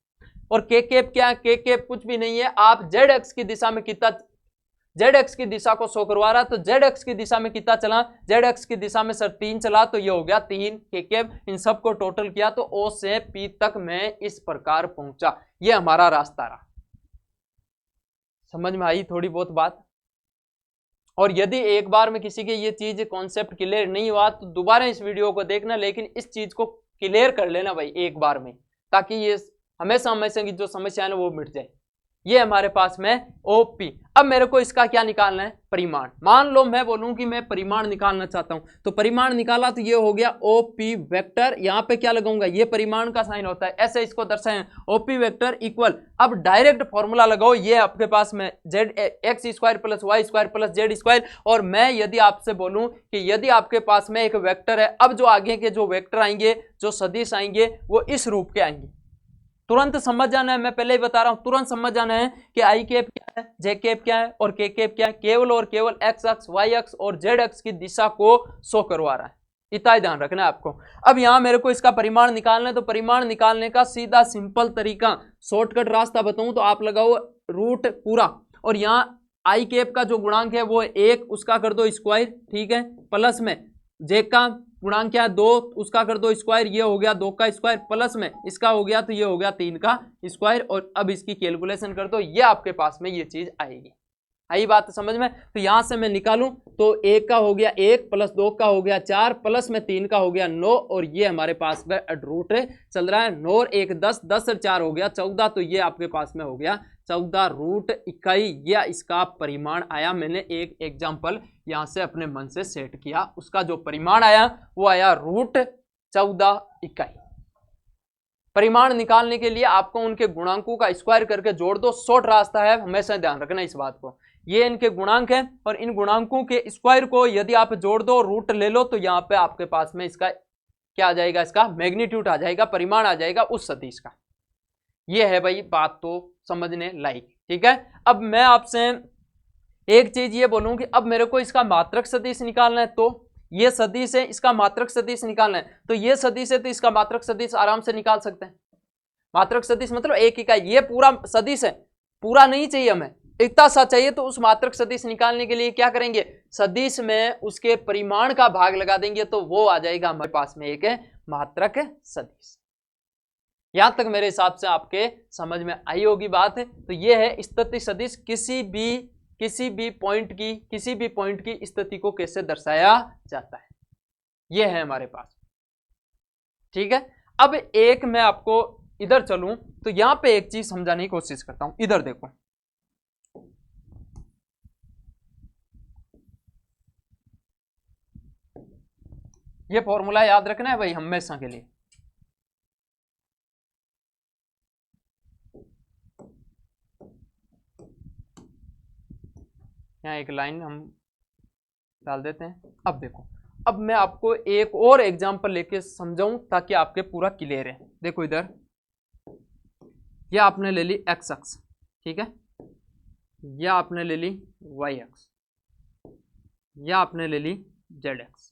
और के कैप क्या है? के कैप कुछ भी नहीं है, आप जेड अक्ष की दिशा में कितना, जेड एक्स की दिशा को शो करवा रहा, तो जेड एक्स की दिशा में कितना चला? जेड एक्स की दिशा में सर 3 चला, तो ये हो गया 3 के कैप। इन सबको टोटल किया तो ओ से पी तक मैं इस प्रकार पहुंचा। ये हमारा रास्ता रहा। समझ में आई थोड़ी बहुत बात? और यदि एक बार में किसी के ये चीज कॉन्सेप्ट क्लियर नहीं हुआ तो दोबारा इस वीडियो को देखना, लेकिन इस चीज को क्लियर कर लेना भाई एक बार में, ताकि ये हमेशा हमेशा की जो समस्या है ना वो मिट जाए। ये हमारे पास में ओपी। अब मेरे को इसका क्या निकालना है? परिमाण। मान लो मैं बोलूं कि मैं परिमाण निकालना चाहता हूं, तो परिमाण निकाला तो ये हो गया ओपी वेक्टर। यहां पे क्या लगाऊंगा? ये परिमाण का साइन होता है, ऐसे इसको दर्शाएं, ओपी वेक्टर इक्वल। अब डायरेक्ट फॉर्मूला लगाओ, ये आपके पास में Z X square plus Y square plus Z square. और मैं यदि आपसे बोलूं कि यदि आपके पास में एक वेक्टर है, अब जो आगे के जो वेक्टर आएंगे, जो सदिश आएंगे, वो इस रूप के आएंगे। तुरंत समझ जाना है, मैं पहले ही बता रहा हूं, तुरंत समझ जाना है कि आई कैप क्या है, जे कैप क्या है और के कैप क्या है। केवल और केवल एक्स अक्ष, वाई अक्ष और जेड अक्ष की दिशा को शो करवा रहा है, इतना ही ध्यान रखना है आपको। अब यहां मेरे को इसका परिमाण निकालना है, तो परिमाण निकालने का सीधा सिंपल तरीका, शॉर्टकट रास्ता बताऊं तो आप लगाओ रूट पूरा, और यहां आई कैप का जो गुणांक है वो 1, उसका कर दो स्क्वायर, ठीक है, प्लस में जे का गुणांक क्या है? 2, उसका कर दो स्क्वायर, ये हो गया 2 का स्क्वायर, प्लस में इसका हो गया तो ये हो गया 3 का स्क्वायर। और अब इसकी कैलकुलेशन कर दो, ये आपके पास में ये चीज आएगी। आई बात समझ में? तो यहां से मैं निकालूं तो 1 का हो गया 1 प्लस 2 का हो गया 4 प्लस में 3 का हो गया 9, और ये हमारे पास में रूट चल रहा है 9 और 1 10, 10 और 4 हो गया 14, तो ये आपके पास में हो गया 14 रूट इकाई। या इसका परिमाण आया। मैंने एक एग्जाम्पल यहां से अपने मन से सेट किया, उसका जो परिमाण आया वो आया रूट 14 इकाई। परिमाण निकालने के लिए आपको उनके गुणांकों का स्क्वायर करके जोड़ दो, शॉर्ट रास्ता है, हमेशा ध्यान रखना इस बात को। ये इनके गुणांक है और इन गुणांकों के स्क्वायर को यदि आप जोड़ दो, रूट ले लो, तो यहाँ पे आपके पास में इसका क्या आ जाएगा? इसका मैग्नीट्यूड आ जाएगा, परिमाण आ जाएगा उस सदिश का। ये है भाई बात तो समझने लायक, ठीक है। अब मैं आपसे एक चीज ये बोलूं कि अब मेरे को इसका मात्रक सदिश निकालना है, तो ये सदिश है, इसका मात्रक सदिश निकालना है, तो ये सदिश है तो इसका मात्रक सदिश आराम से निकाल सकते हैं। मात्रक सदिश मतलब एक इकाई, ये पूरा सदिश है, पूरा नहीं चाहिए हमें, इतना सा चाहिए। तो उस मात्रक सदिश निकालने के लिए क्या करेंगे? सदिश में उसके परिमाण का भाग लगा देंगे, तो वो आ जाएगा हमारे पास में एक मात्रक सदिश। यहां तक मेरे हिसाब से आपके समझ में आई होगी बात। तो ये है स्थिति सदिश, किसी भी पॉइंट की स्थिति को कैसे दर्शाया जाता है, ये है हमारे पास, ठीक है। अब एक मैं आपको इधर चलूं तो यहां पे एक चीज समझाने की कोशिश करता हूं, इधर देखो, ये फॉर्मूला याद रखना है भाई हमेशा के लिए। यहाँ एक लाइन हम डाल देते हैं। अब देखो, अब मैं आपको एक और एग्जांपल लेके समझाऊं ताकि आपके पूरा क्लियर है। देखो इधर, यह आपने ले ली एक्स अक्ष, ठीक है, यह आपने ले ली वाई अक्ष, यह आपने ले ली जेड अक्ष,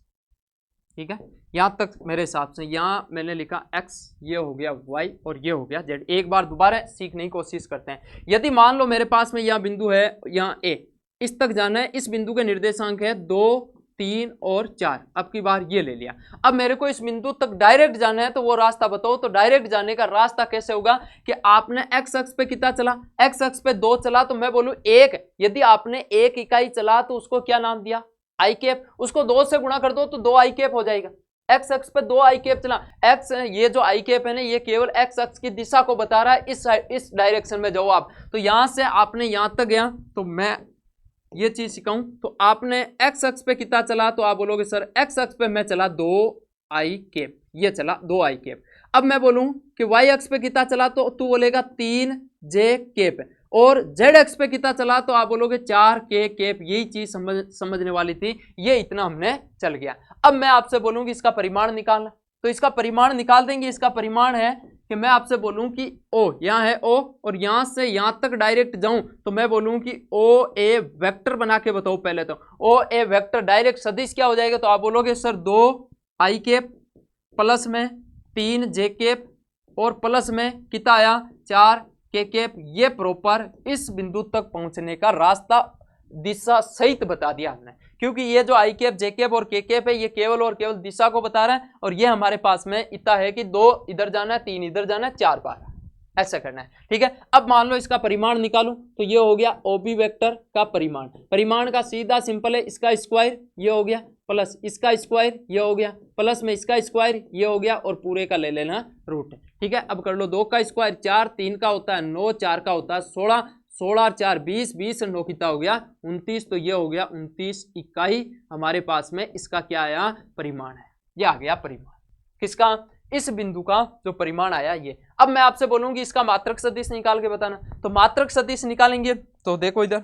ठीक है। यहां तक मेरे हिसाब से यहां मैंने लिखा x, ये हो गया y और ये हो गया z। एक बार दोबारा सीखने की कोशिश करते हैं। यदि मान लो मेरे पास में यह बिंदु है, यहाँ a, इस तक जाना है, इस बिंदु के निर्देशांक है 2, 3 और 4, अब की बार ये ले लिया। अब मेरे को इस बिंदु तक डायरेक्ट जाना है, तो वो रास्ता बताओ। तो डायरेक्ट जाने का रास्ता कैसे होगा कि आपने x अक्ष पे कितना चला? x अक्ष पे 2 चला, तो मैं बोलूं 1। यदि आपने 1 इकाई चला तो उसको क्या नाम दिया? आई कैप। उसको 2 से गुणा कर दो तो 2 आई कैप हो जाएगा। एक्स अक्ष पे 2 आई कैप चला, एक्स, ये जो आई कैप है ना, ये केवल एक्स अक्ष की दिशा को बता रहा है, इस डायरेक्शन में जाओ आप। तो यहां से आपने यहां तक गया, तो मैं ये चीज सिखाऊं, तो आपने एक्स अक्ष पे कितना चला? तो आप बोलोगे सर एक्स अक्ष पे मैं चला 2 आई कैप, ये चला 2 आई कैप। अब मैं बोलूं कि वाई अक्ष पे कितना चला, तो तू बोलेगा 3 जे कैप। और जेड एक्स पे कितना चला तो आप बोलोगे 4 के कैप। यही चीज समझने वाली थी, ये इतना हमने चल गया। अब मैं आपसे बोलूंगी इसका परिमाण निकालना, तो इसका परिमाण निकाल देंगे। इसका परिमाण है कि मैं आपसे बोलूं कि ओ, यहाँ है ओ, और यहां से यहां तक डायरेक्ट जाऊं तो मैं बोलूं कि ओ ए वेक्टर बना के बताओ। पहले तो ओ ए वेक्टर डायरेक्ट सदिश क्या हो जाएगा, तो आप बोलोगे सर 2 आई कैप प्लस में 3 जे कैप और प्लस में कितना आया 4 के कैप। ये प्रॉपर इस बिंदु तक पहुंचने का रास्ता दिशा सहित बता दिया हमने, क्योंकि ये जो आई कैप जे कैप और के कैप है ये केवल और केवल दिशा को बता रहा है, और ये हमारे पास में इतना है कि 2 इधर जाना है, 3 इधर जाना है, 4 बार ऐसा करना है। ठीक है, अब मान लो इसका परिमाण निकालूं तो ये हो गया ओबी वेक्टर का परिमाण। परिमाण का सीधा सिंपल है, इसका स्क्वायर ये हो गया प्लस इसका स्क्वायर ये हो गया प्लस में इसका स्क्वायर ये हो गया और पूरे का ले लेना रूट। ठीक है, अब कर लो 2 का स्क्वायर 4, 3 का होता है 9, 4 का होता है 16, 16 और 4 20, 20 और 9 कितना हो गया 29, तो ये हो गया 29 इकाई हमारे पास में इसका क्या आया परिमाण है। ये आ गया परिमाण किसका, इस बिंदु का जो परिमाण आया ये। अब मैं आपसे बोलूंगी इसका मात्रक सदिश निकाल के बताना, तो मात्रक सदिश निकालेंगे तो देखो इधर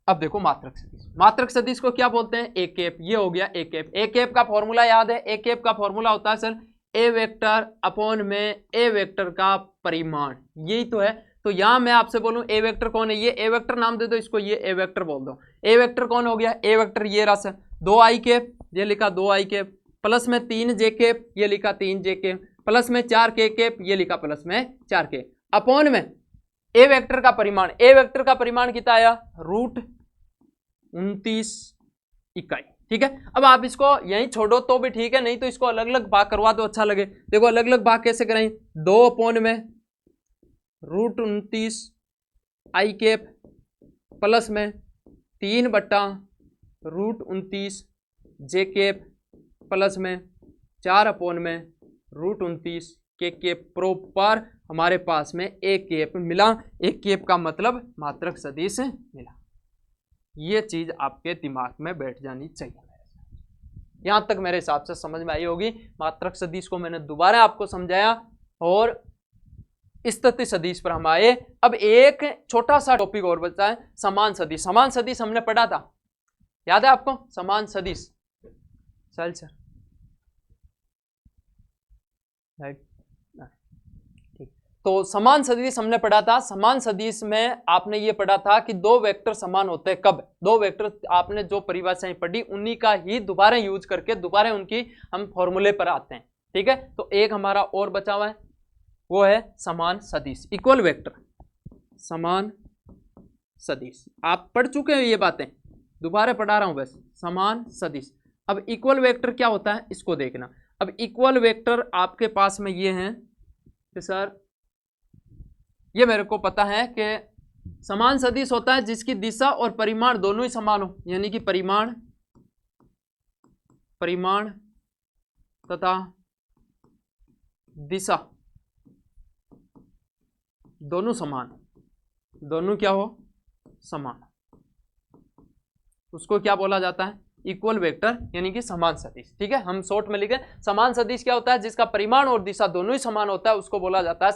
अब देखो मात्रक सदिश, मात्रक सदिश को क्या बोलते हैं ए कैप। ये हो गया ए कैप। ए कैप का फॉर्मूला याद है, ए कैप का फॉर्मूला होता है सर ए वेक्टर अपॉन में ए वेक्टर का परिमाण, यही तो है। तो यहां मैं आपसे बोलूं ए वेक्टर कौन है, ये ए वेक्टर नाम दे दो इसको, ये ए वेक्टर बोल दो। ए वेक्टर कौन हो गया, ए वेक्टर ये रहा सर 2 आई कैप, ये लिखा 2 आई कैप प्लस में 3 जे कैप, ये लिखा 3 जे कैप प्लस में 4 के कैप, ये लिखा प्लस में 4 के अपॉन में ए वेक्टर का परिमाण। ए वेक्टर का परिमाण कितना आया √29 इकाई। ठीक है, अब आप इसको यहीं छोड़ो तो भी ठीक है, नहीं तो इसको अलग अलग भाग करवा दो अच्छा लगे। देखो अलग अलग भाग कैसे करें, 2 अपॉन में √29 आई कैप प्लस में 3 बटा √29 जे कैप प्लस में 4 अपॉन में √29 के कैप। प्रॉपर हमारे पास में एक कैप मिला, एक कैप का मतलब मात्रक सदिश मिला। ये चीज आपके दिमाग में बैठ जानी चाहिए। यहां तक मेरे हिसाब से समझ में आई होगी। मात्रक सदिश को मैंने दोबारा आपको समझाया और स्थिति सदिश पर हम आए। अब एक छोटा सा टॉपिक और बचा है, समान सदिश। समान सदिश हमने पढ़ा था, याद है आपको समान सदिश, चल सर राइट ठीक। तो समान सदिश हमने पढ़ा था। समान सदिश में आपने ये पढ़ा था कि 2 वेक्टर समान होते हैं कब, 2 वेक्टर आपने जो परिभाषाएं पढ़ी उन्हीं का ही दोबारा यूज करके दोबारा उनकी हम फॉर्मूले पर आते हैं। ठीक है, तो एक हमारा और बचा हुआ है, वो है समान सदिश, इक्वल वेक्टर समान सदिश। आप पढ़ चुके हैं ये बातें, दोबारा पढ़ा रहा हूं बस, समान सदिश। अब इक्वल वेक्टर क्या होता है इसको देखना। अब इक्वल वेक्टर आपके पास में ये हैं कि सर ये मेरे को पता है कि समान सदिश होता है जिसकी दिशा और परिमाण दोनों ही समान हो, यानी कि परिमाण तथा दिशा दोनों समान, दोनों क्या हो समान, उसको क्या बोला जाता है इक्वल वेक्टर, यानी कि समान सदिश। ठीक है, हम शॉर्ट में लिखे समान सदिश क्या होता है, जिसका परिमाण और दिशा दोनों ही समान होता है, उसको बोला जाता है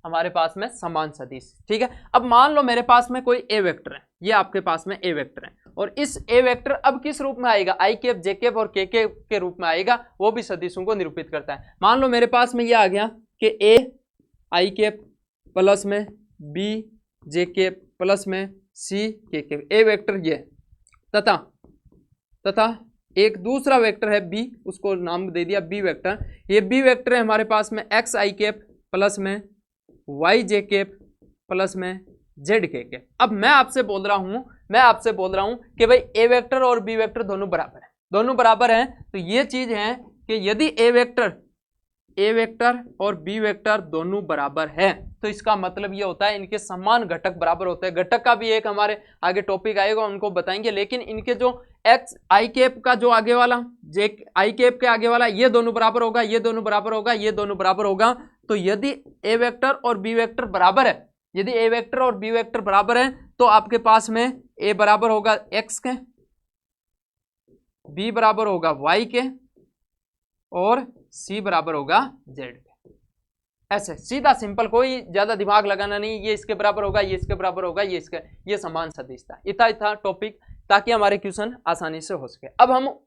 हमारे पास में समान सदिश। ठीक है, अब मान लो मेरे पास में कोई ए वेक्टर है, ये आपके पास में ए वेक्टर है, और इस ए वेक्टर अब किस रूप में आएगा, आई कैप जे कैप और के कैप के रूप में आएगा, वो भी सदिशों को निरूपित करता है। मान लो मेरे पास में ये आ गया कि ए आई कैप प्लस में बी जे कैप प्लस में सी के कैप, ए वेक्टर ये तथा एक दूसरा वेक्टर है बी, उसको नाम दे दिया बी वेक्टर। ये बी वेक्टर है हमारे पास में एक्स आई कैप प्लस में वाई जे कैप प्लस में जेड के कैप। अब मैं आपसे बोल रहा हूं कि भाई ए वेक्टर और बी वेक्टर दोनों बराबर हैं, तो ये चीज है कि यदि ए वेक्टर और बी वेक्टर दोनों बराबर है तो इसका मतलब ये होता है इनके समान घटक बराबर होते हैं। घटक का भी एक हमारे आगे टॉपिक आएगा, उनको बताएंगे, लेकिन इनके जो एक्स आई कैप का जो आगे वाला जे आई कैप के आगे वाला ये दोनों बराबर होगा, ये दोनों बराबर होगा, ये दोनों बराबर होगा। तो यदि ए वेक्टर और बी वेक्टर बराबर है, यदि ए वेक्टर और बी वेक्टर बराबर है तो आपके पास में ए बराबर होगा एक्स के, बी बराबर होगा वाई के और C बराबर होगा Z के। ऐसे सीधा सिंपल, कोई ज्यादा दिमाग लगाना नहीं, ये इसके बराबर होगा, ये इसके बराबर होगा, ये इसके, ये समान सदिश था। इतना था टॉपिक, ताकि हमारे क्वेश्चन आसानी से हो सके। अब हम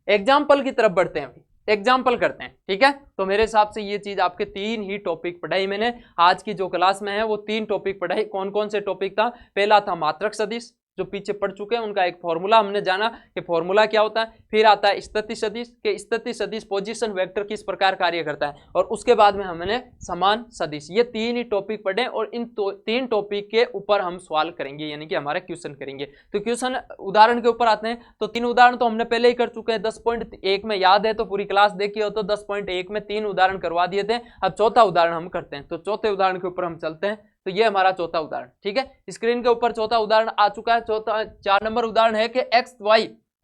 एग्जाम्पल की तरफ बढ़ते हैं, एग्जाम्पल करते हैं, ठीक है। तो मेरे हिसाब से ये चीज आपके 3 ही टॉपिक पढ़ाई मैंने आज की जो क्लास में है, वो 3 टॉपिक पढ़ाई। कौन कौन से टॉपिक था? पहला था मात्रक सदिश, जो पीछे पढ़ चुके हैं, उनका एक फॉर्मूला हमने जाना कि फॉर्मूला क्या होता है। फिर आता है स्थिति सदिश, के स्थिति सदिश पोजीशन वेक्टर किस प्रकार कार्य करता है, और उसके बाद में हमने समान सदिश। ये 3 ही टॉपिक पढ़े, और इन 3 टॉपिक के ऊपर हम सवाल करेंगे, यानी कि हमारे क्वेश्चन करेंगे। तो क्वेश्चन उदाहरण के ऊपर आते हैं। तो 3 उदाहरण तो हमने पहले ही कर चुके हैं, 10.1 में याद है तो पूरी क्लास देखी हो तो 10.1 में 3 उदाहरण करवा दिए थे। अब चौथा उदाहरण हम करते हैं। तो चौथे उदाहरण के ऊपर हम चलते हैं। तो ये हमारा चौथा उदाहरण, ठीक है। स्क्रीन के ऊपर चौथा उदाहरण आ चुका है। चौथा 4 नंबर उदाहरण है कि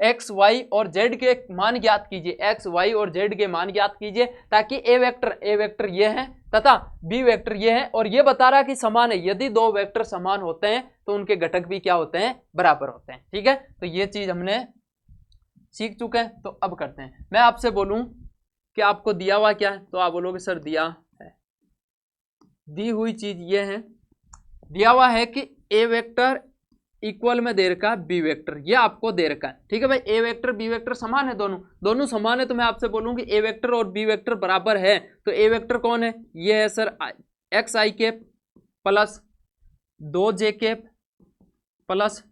एक्स वाई और जेड के मान ज्ञात कीजिए। एक्स वाई और जेड के मान ज्ञात कीजिए, ताकि ए वेक्टर ये है तथा बी वेक्टर ये है, और ये बता रहा है कि समान है। यदि 2 वेक्टर समान होते हैं तो उनके घटक भी क्या होते हैं? बराबर होते हैं, ठीक है। तो ये चीज हमने सीख चुके हैं। तो अब करते हैं। मैं आपसे बोलूं कि आपको दिया हुआ क्या है, तो आप बोलोगे सर दिया है, दी हुई चीज ये है, दिया हुआ है कि ए वेक्टर इक्वल में दे रखा है बी वेक्टर, ये आपको दे रखा है, ठीक है भाई। ए वेक्टर बी वेक्टर समान है, दोनों समान है। तो मैं आपसे बोलूंगी ए वेक्टर और बी वेक्टर बराबर है। तो ए वेक्टर कौन है? ये है सर एक्स आई कैप प्लस 2 जे कैप प्लस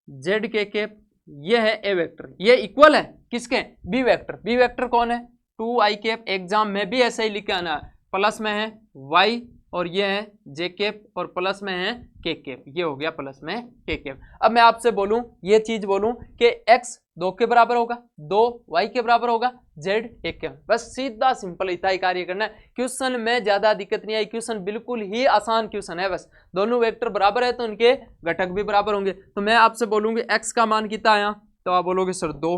जेड के कैप, ये है ए वेक्टर। ये इक्वल है किसके? B vector. बी वेक्टर कौन है? 2 आई कैप। एग्जाम में भी ऐसे ही लिख के आना, प्लस में है वाई और ये है जे कैप, और प्लस में है के कैप। ये हो गया प्लस में के कैप। अब मैं आपसे बोलूं, ये चीज बोलूं कि x 2 के बराबर होगा, 2 y के बराबर होगा, z 1 के। बस सीधा सिंपल इतना ही कार्य करना है। क्वेश्चन में ज्यादा दिक्कत नहीं आई, क्वेश्चन बिल्कुल ही आसान क्वेश्चन है। बस दोनों वेक्टर बराबर है तो उनके घटक भी बराबर होंगे। तो मैं आपसे बोलूंगी x का मान कितना आया, तो आप बोलोगे सर 2।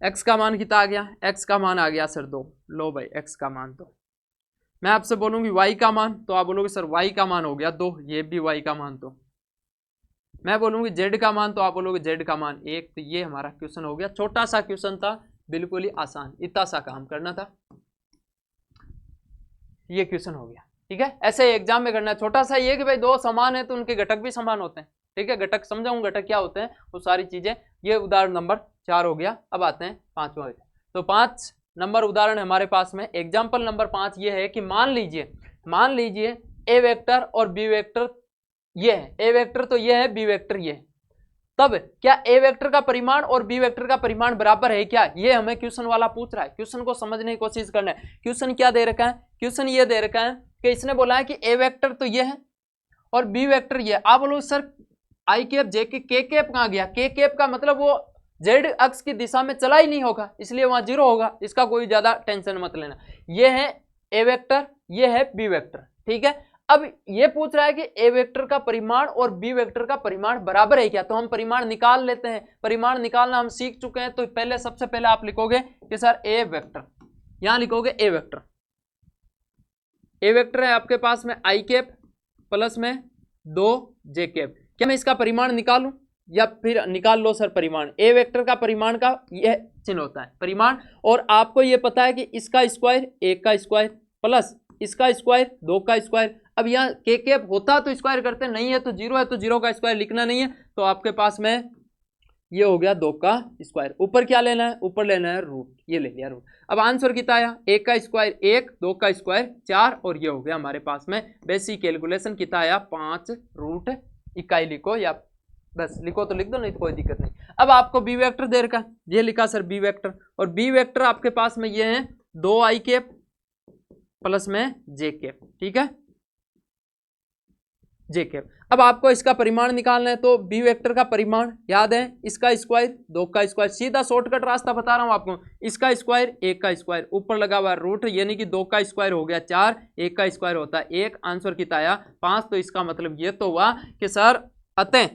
x का मान कितना आ गया? x का मान आ गया सर 2। लो भाई x का मान। तो मैं आपसे बोलूंगी y का मान, तो आप बोलोगे सर y का मान हो गया 2, ये भी y का मान। तो मैं बोलूंगी z का मान, तो आप बोलोगे z का मान 1। तो ये हमारा क्वेश्चन हो गया। छोटा सा क्वेश्चन था, बिल्कुल ही आसान, इतना सा काम करना था, ये क्वेश्चन हो गया, ठीक है। ऐसे एग्जाम में करना है। छोटा सा ये कि भाई 2 समान है तो उनके घटक भी समान होते हैं, ठीक है। घटक समझाऊं, घटक क्या होते हैं, वो सारी चीजें। ये उदाहरण नंबर 4 हो गया। अब आते हैं 5वां। तो 5 नंबर उदाहरण हमारे पास में एग्जाम्पल नंबर 5 ये है कि मान लीजिए ए वेक्टर और बी वेक्टर ये है। ए वेक्टर तो ये है, बी वेक्टर ये है। तब क्या ए वेक्टर का परिमाण और बी वेक्टर का परिमाण बराबर है क्या? ये हमें क्वेश्चन वाला पूछ रहा है। क्वेश्चन को समझने की कोशिश करना है। क्वेश्चन क्या दे रखा है? क्वेश्चन ये दे रखा है कि इसने बोला है कि ए वेक्टर तो ये है और बी वेक्टर ये। आप बोलो सर आई कैप जे के कैप कहाँ गया? के कैप का मतलब वो जेड अक्ष की दिशा में चला ही नहीं होगा, इसलिए वहां 0 होगा। इसका कोई ज्यादा टेंशन मत लेना। ये है ए वेक्टर, ये है बी वेक्टर, ठीक है। अब ये पूछ रहा है कि ए वेक्टर का परिमाण और बी वेक्टर का परिमाण बराबर है क्या? तो हम परिमाण निकाल लेते हैं। परिमाण निकालना हम सीख चुके हैं। तो पहले सबसे पहले आप लिखोगे कि सर ए वेक्टर, यहां लिखोगे ए वेक्टर। ए वेक्टर है आपके पास में आई कैप प्लस में 2 जे कैप। क्या मैं इसका परिमाण निकालूं या फिर निकाल लो सर परिमाण? ए वेक्टर का परिमाण का यह चिन्ह होता है परिमाण, और आपको यह पता है कि इसका स्क्वायर 1 का स्क्वायर प्लस इसका स्क्वायर 2 का स्क्वायर। अब यहाँ के कैप होता तो स्क्वायर करते, नहीं है तो 0 है तो 0 का स्क्वायर लिखना नहीं है। तो आपके पास में ये हो गया 2 का स्क्वायर। ऊपर क्या लेना है? ऊपर लेना है रूट, ये ले लिया रूट। अब आंसर कितना आया? 1 का स्क्वायर 1, 2 का स्क्वायर 4, और ये हो गया हमारे पास में बेसिक कैलकुलेशन कितना आया? 5 रूट इकाई लिखो, या बस लिखो तो लिख दो, नहीं तो कोई दिक्कत नहीं। अब आपको बी वेक्टर दे रखा, ये लिखा सर बी वेक्टर, और बी वेक्टर आपके पास में ये है 2 आई कैप प्लस में जे कैप, ठीक है, जे कैप। अब आपको इसका परिमाण निकालना है। तो बी वेक्टर का परिमाण याद है, इसका स्क्वायर 2 का स्क्वायर। सीधा शॉर्टकट रास्ता बता रहा हूं आपको। इसका स्क्वायर 1 का स्क्वायर, ऊपर लगा हुआ रूट, यानी कि 2 का स्क्वायर हो गया 4, 1 का स्क्वायर होता है 1। आंसर कितना आया? 5। तो इसका मतलब ये तो हुआ कि सर अतः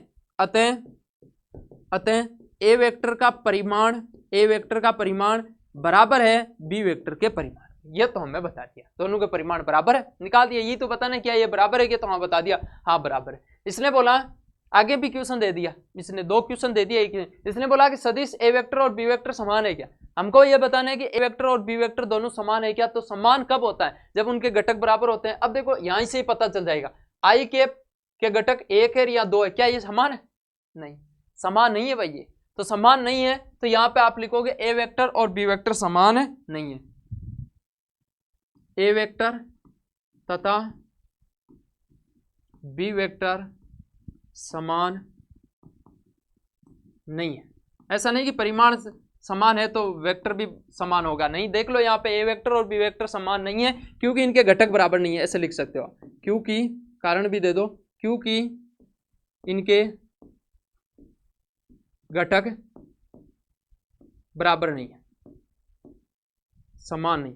ए वेक्टर का परिमाण बराबर है बी वेक्टर के परिमाण। ये तो हमें बता दिया, दोनों के परिमाण बराबर है, निकाल दिया। ये तो बताना क्या ये बराबर है क्या? तो हाँ बता दिया, हाँ बराबर है। इसने बोला, आगे भी क्वेश्चन दे दिया, इसने 2 क्वेश्चन दे दिया। इसने बोला कि सदिश ए वेक्टर और बी वेक्टर समान है क्या? हमको ये बताना है कि ए वेक्टर और बी वेक्टर दोनों समान है क्या। तो समान कब होता है, जब उनके घटक बराबर होते हैं। अब देखो यहीं से ही पता चल जाएगा आई कैप के घटक एक है या दो है, क्या ये समान है, नहीं समान नहीं है भाई ये। तो समान नहीं है तो यहां पे आप लिखोगे ए वेक्टर और बी वेक्टर समान है नहीं है, ए वेक्टर तथा बी वेक्टर समान नहीं है। ऐसा नहीं कि परिमाण समान है तो वेक्टर भी समान होगा, नहीं। देख लो यहाँ पे ए वेक्टर और बी वेक्टर समान नहीं है क्योंकि इनके घटक बराबर नहीं है, ऐसे लिख सकते हो। क्योंकि कारण भी दे दो, क्योंकि इनके घटक बराबर नहीं है, समान नहीं,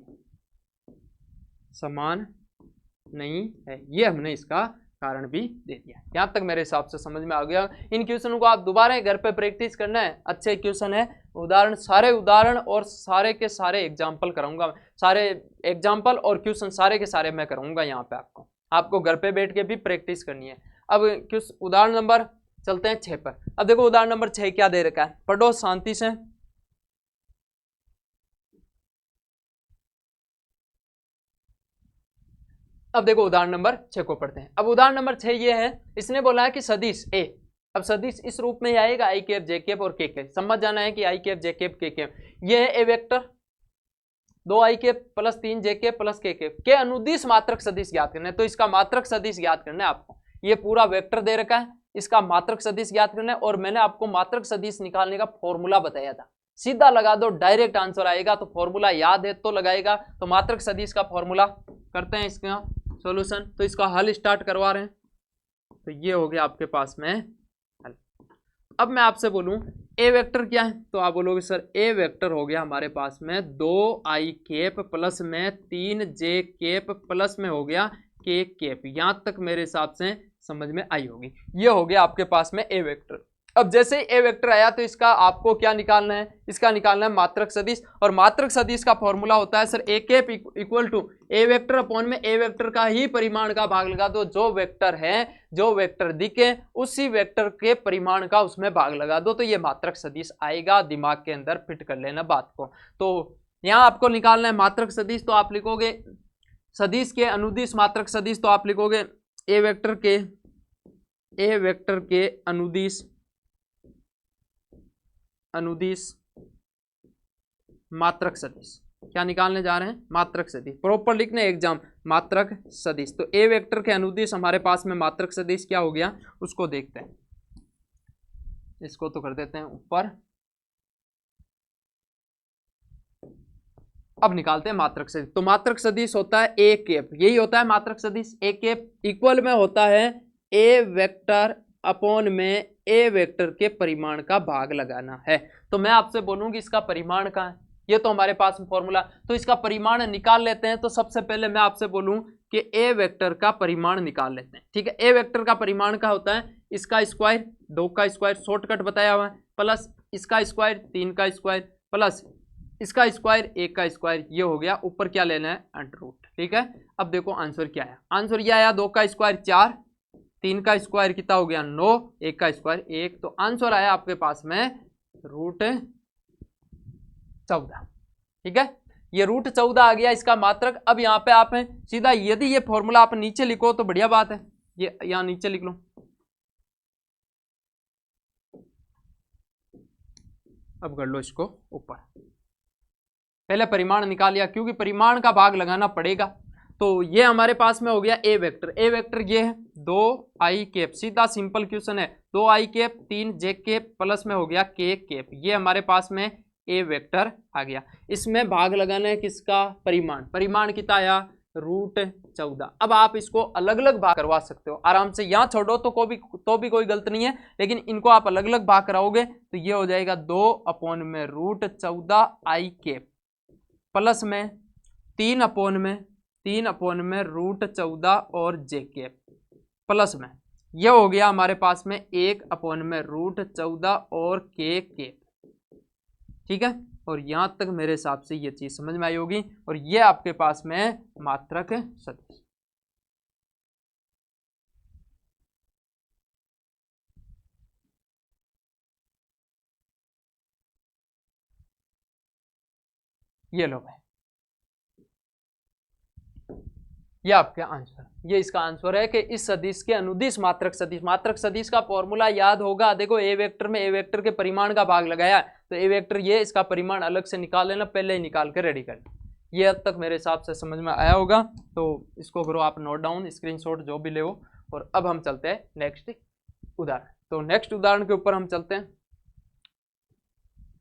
समान नहीं है। ये हमने इसका कारण भी दे दिया। यहां तक मेरे हिसाब से समझ में आ गया। इन क्वेश्चनों को आप दोबारा घर पे प्रैक्टिस करना है, अच्छे क्वेश्चन है। उदाहरण सारे उदाहरण और सारे के सारे एग्जाम्पल कराऊंगा, सारे एग्जाम्पल और क्वेश्चन सारे के सारे मैं कराऊंगा यहाँ पे आपको घर पे बैठ के भी प्रैक्टिस करनी है। अब उदाहरण नंबर चलते हैं 6 पर। अब देखो उदाहरण नंबर 6 क्या दे रखा है, पढ़ो शांति से। अब देखो उदाहरण नंबर 6 को पढ़ते हैं। अब उदाहरण नंबर 6 ये है, इसने बोला है कि सदिश ए, अब सदिश इस रूप में आएगा आई कैप जे कैप और के कैप। समझ जाना है कि आई कैप जे कैप के कैप, ये है ए वेक्टर 2 आई कैप प्लस 3 जे कैप प्लस के कैप के अनुदिश मात्रक सदिश ज्ञात करना है। तो इसका मात्रक सदिश ज्ञात करना है आपको। ये पूरा वेक्टर दे रखा है, इसका मात्रक सदिश ज्ञात करना है। और मैंने आपको मात्रक सदिश निकालने का फॉर्मूला बताया था, सीधा लगा दो डायरेक्ट आंसर आएगा। तो फॉर्मूला याद है तो लगाएगा। तो मात्रक सदिश का फॉर्मूला करते हैं इसका सॉल्यूशन। तो इसका हल स्टार्ट करवा रहे हैं। तो ये हो गया आपके पास में हल। अब मैं आपसे बोलूं ए वेक्टर क्या है, तो आप बोलोगे सर ए वेक्टर हो गया हमारे पास में 2 आई कैप प्लस में 3 जे कैप प्लस में हो गया के कैप। यहां तक मेरे हिसाब से समझ में आई होगी। ये हो गया आपके पास में ए वेक्टर। अब जैसे ही ए वेक्टर आया तो इसका आपको क्या निकालना है, इसका निकालना है मात्रक सदिश। और मात्रक सदिश का फॉर्मूला होता है sir A cap equal to A vector upon में ए वेक्टर का ही परिमाण का भाग लगा दो। जो वेक्टर है, जो वेक्टर दिखे उसी वेक्टर के परिमाण का उसमें भाग लगा दो, तो ये मात्रक सदिश आएगा। दिमाग के अंदर फिट कर लेना बात को। तो यहाँ आपको निकालना है मात्रक सदिश। तो आप लिखोगे सदिश के अनुदिश मात्रक सदिश, तो आप लिखोगे ए वेक्टर के अनुदिश मात्रक सदिश। क्या निकालने जा रहे हैं, मात्रक सदिश। प्रॉपर लिखने एग्जाम मात्रक सदिश। तो ए वेक्टर के अनुदिश हमारे पास में मात्रक सदिश क्या हो गया उसको देखते हैं। इसको तो कर देते हैं ऊपर। अब निकालते हैं मात्रक सदिश। तो मात्रक सदिश होता है ए कैप, यही होता है मात्रक सदिश। ए कैप इक्वल में होता है ए वेक्टर अपॉन में ए वेक्टर के परिमाण का भाग लगाना है। तो मैं आपसे बोलूंगी इसका परिमाण का है, ये तो हमारे पास फॉर्मूला। तो इसका परिमाण निकाल लेते हैं। तो सबसे पहले मैं आपसे बोलूं कि ए वेक्टर का परिमाण निकाल लेते हैं। ठीक है, ए वेक्टर का परिमाण का होता है इसका स्क्वायर, 2 का स्क्वायर शॉर्टकट बताया हुआ है, प्लस इसका स्क्वायर 3 का स्क्वायर, प्लस इसका स्क्वायर 1 का स्क्वायर। ये हो गया, ऊपर क्या लेना है अंडर रूट। ठीक है, अब देखो आंसर क्या आया। आंसर ये आया 2 का स्क्वायर 4, 3 का स्क्वायर कितना हो गया 9, 1 का स्क्वायर 1। तो आंसर आया आपके पास में √14। ठीक है, ये √14 आ गया इसका मात्रक। अब यहाँ पे आप सीधा यदि ये फॉर्मूला आप नीचे लिखो तो बढ़िया बात है, ये यहाँ नीचे लिख लो। अब कर लो इसको ऊपर। पहले परिमाण निकाल लिया क्योंकि परिमाण का भाग लगाना पड़ेगा। तो ये हमारे पास में हो गया ए वेक्टर। ए वेक्टर ये है 2 आई कैप, सीधा सिंपल क्वेश्चन है। 2 आई कैप 3 जे कैप प्लस में हो गया के कैप। ये हमारे पास में ए वेक्टर आ गया। इसमें भाग लगाना है किसका, परिमाण। परिमाण कितना आया √14। अब आप इसको अलग अलग भाग करवा सकते हो आराम से, यहाँ छोड़ो तो भी कोई गलत नहीं है, लेकिन इनको आप अलग अलग भाग कराओगे तो ये हो जाएगा 2 अपॉन में √14 आई कैप प्लस में 3 अपॉन में √14 और जे कैप प्लस में ये हो गया हमारे पास में 1 अपॉन में √14 और के कैप। ठीक है, और यहां तक मेरे हिसाब से ये चीज समझ में आई होगी। और ये आपके पास में मात्रक सदिश। ये लो भाई, ये आपका आंसर, ये इसका आंसर है कि इस सदिश के अनुदिश मात्रक सदिश, मात्रक सदिश का फॉर्मूला याद होगा, देखो ए वेक्टर में ए वेक्टर के परिमाण का भाग लगाया तो ए वेक्टर ये, इसका परिमाण अलग से निकाल लेना, पहले ही निकाल के रेडी कर लेना। ये अब तक मेरे हिसाब से समझ में आया होगा, तो इसको करो आप नोट डाउन, स्क्रीनशॉट जो भी ले हो। और अब हम चलते हैं नेक्स्ट उदाहरण। तो नेक्स्ट उदाहरण के ऊपर हम चलते हैं,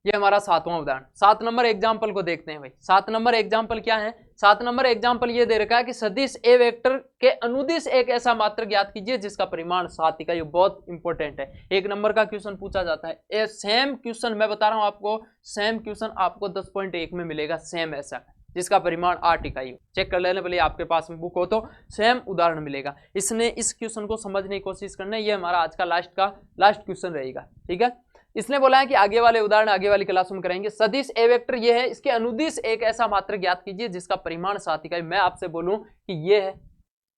ये हमारा 7वां उदाहरण। 7 नंबर एग्जाम्पल को देखते हैं भाई। 7 नंबर एग्जाम्पल क्या है? 7 नंबर एग्जाम्पल ये दे रखा है कि सदिश ए वेक्टर के अनुदिश एक ऐसा मात्रक ज्ञात कीजिए जिसका परिमाण 7 इकाई। बहुत इंपॉर्टेंट है, 1 नंबर का क्वेश्चन पूछा जाता है। ए सेम क्वेश्चन मैं बता रहा हूं आपको, सेम क्वेश्चन आपको 10.1 में मिलेगा, सेम ऐसा जिसका परिमाण 8 इकाई हो। चेक कर लेना भले आपके पास में बुक हो तो, सेम उदाहरण मिलेगा। इसने इस क्वेश्चन को समझने की कोशिश करना है, ये हमारा आज का लास्ट क्वेश्चन रहेगा, ठीक है। इसने बोला है कि आगे वाले उदाहरण आगे वाली क्लास में करेंगे। सदिश ए वेक्टर ये है, इसके अनुदिश एक ऐसा मात्रक ज्ञात कीजिए जिसका परिमाण 7 इकाई। मैं आपसे बोलूं कि ये है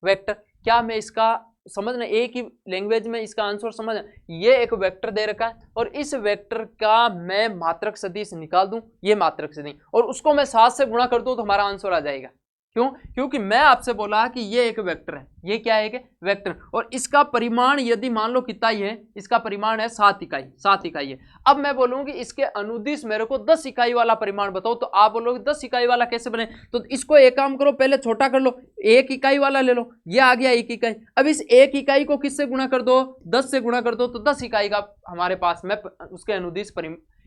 वेक्टर, क्या मैं इसका समझना, एक ही लैंग्वेज में इसका आंसर समझना, ये एक वेक्टर दे रखा है और इस वेक्टर का मैं मात्रक सदिश निकाल दूं, ये मात्रक सदिश, और उसको मैं 7 से गुणा कर दूं तो हमारा आंसर आ जाएगा। क्यों? क्योंकि मैं आपसे बोला कि ये एक वेक्टर है, ये क्या है? एक वेक्टर, और इसका परिमाण यदि मान लो कितना ही है, इसका परिमाण है 7 इकाई, 7 इकाई है। अब मैं बोलूंगी इसके अनुदिश मेरे को 10 इकाई वाला परिमाण बताओ, तो आप बोलोगे 10 इकाई वाला कैसे बने? तो इसको एक काम करो, पहले छोटा कर लो, 1 इकाई वाला ले लो, ये आ गया 1 इकाई। अब इस 1 इकाई को किससे गुणा कर दो? 10 से गुणा कर दो, तो 10 इकाई का हमारे पास में उसके अनुदिश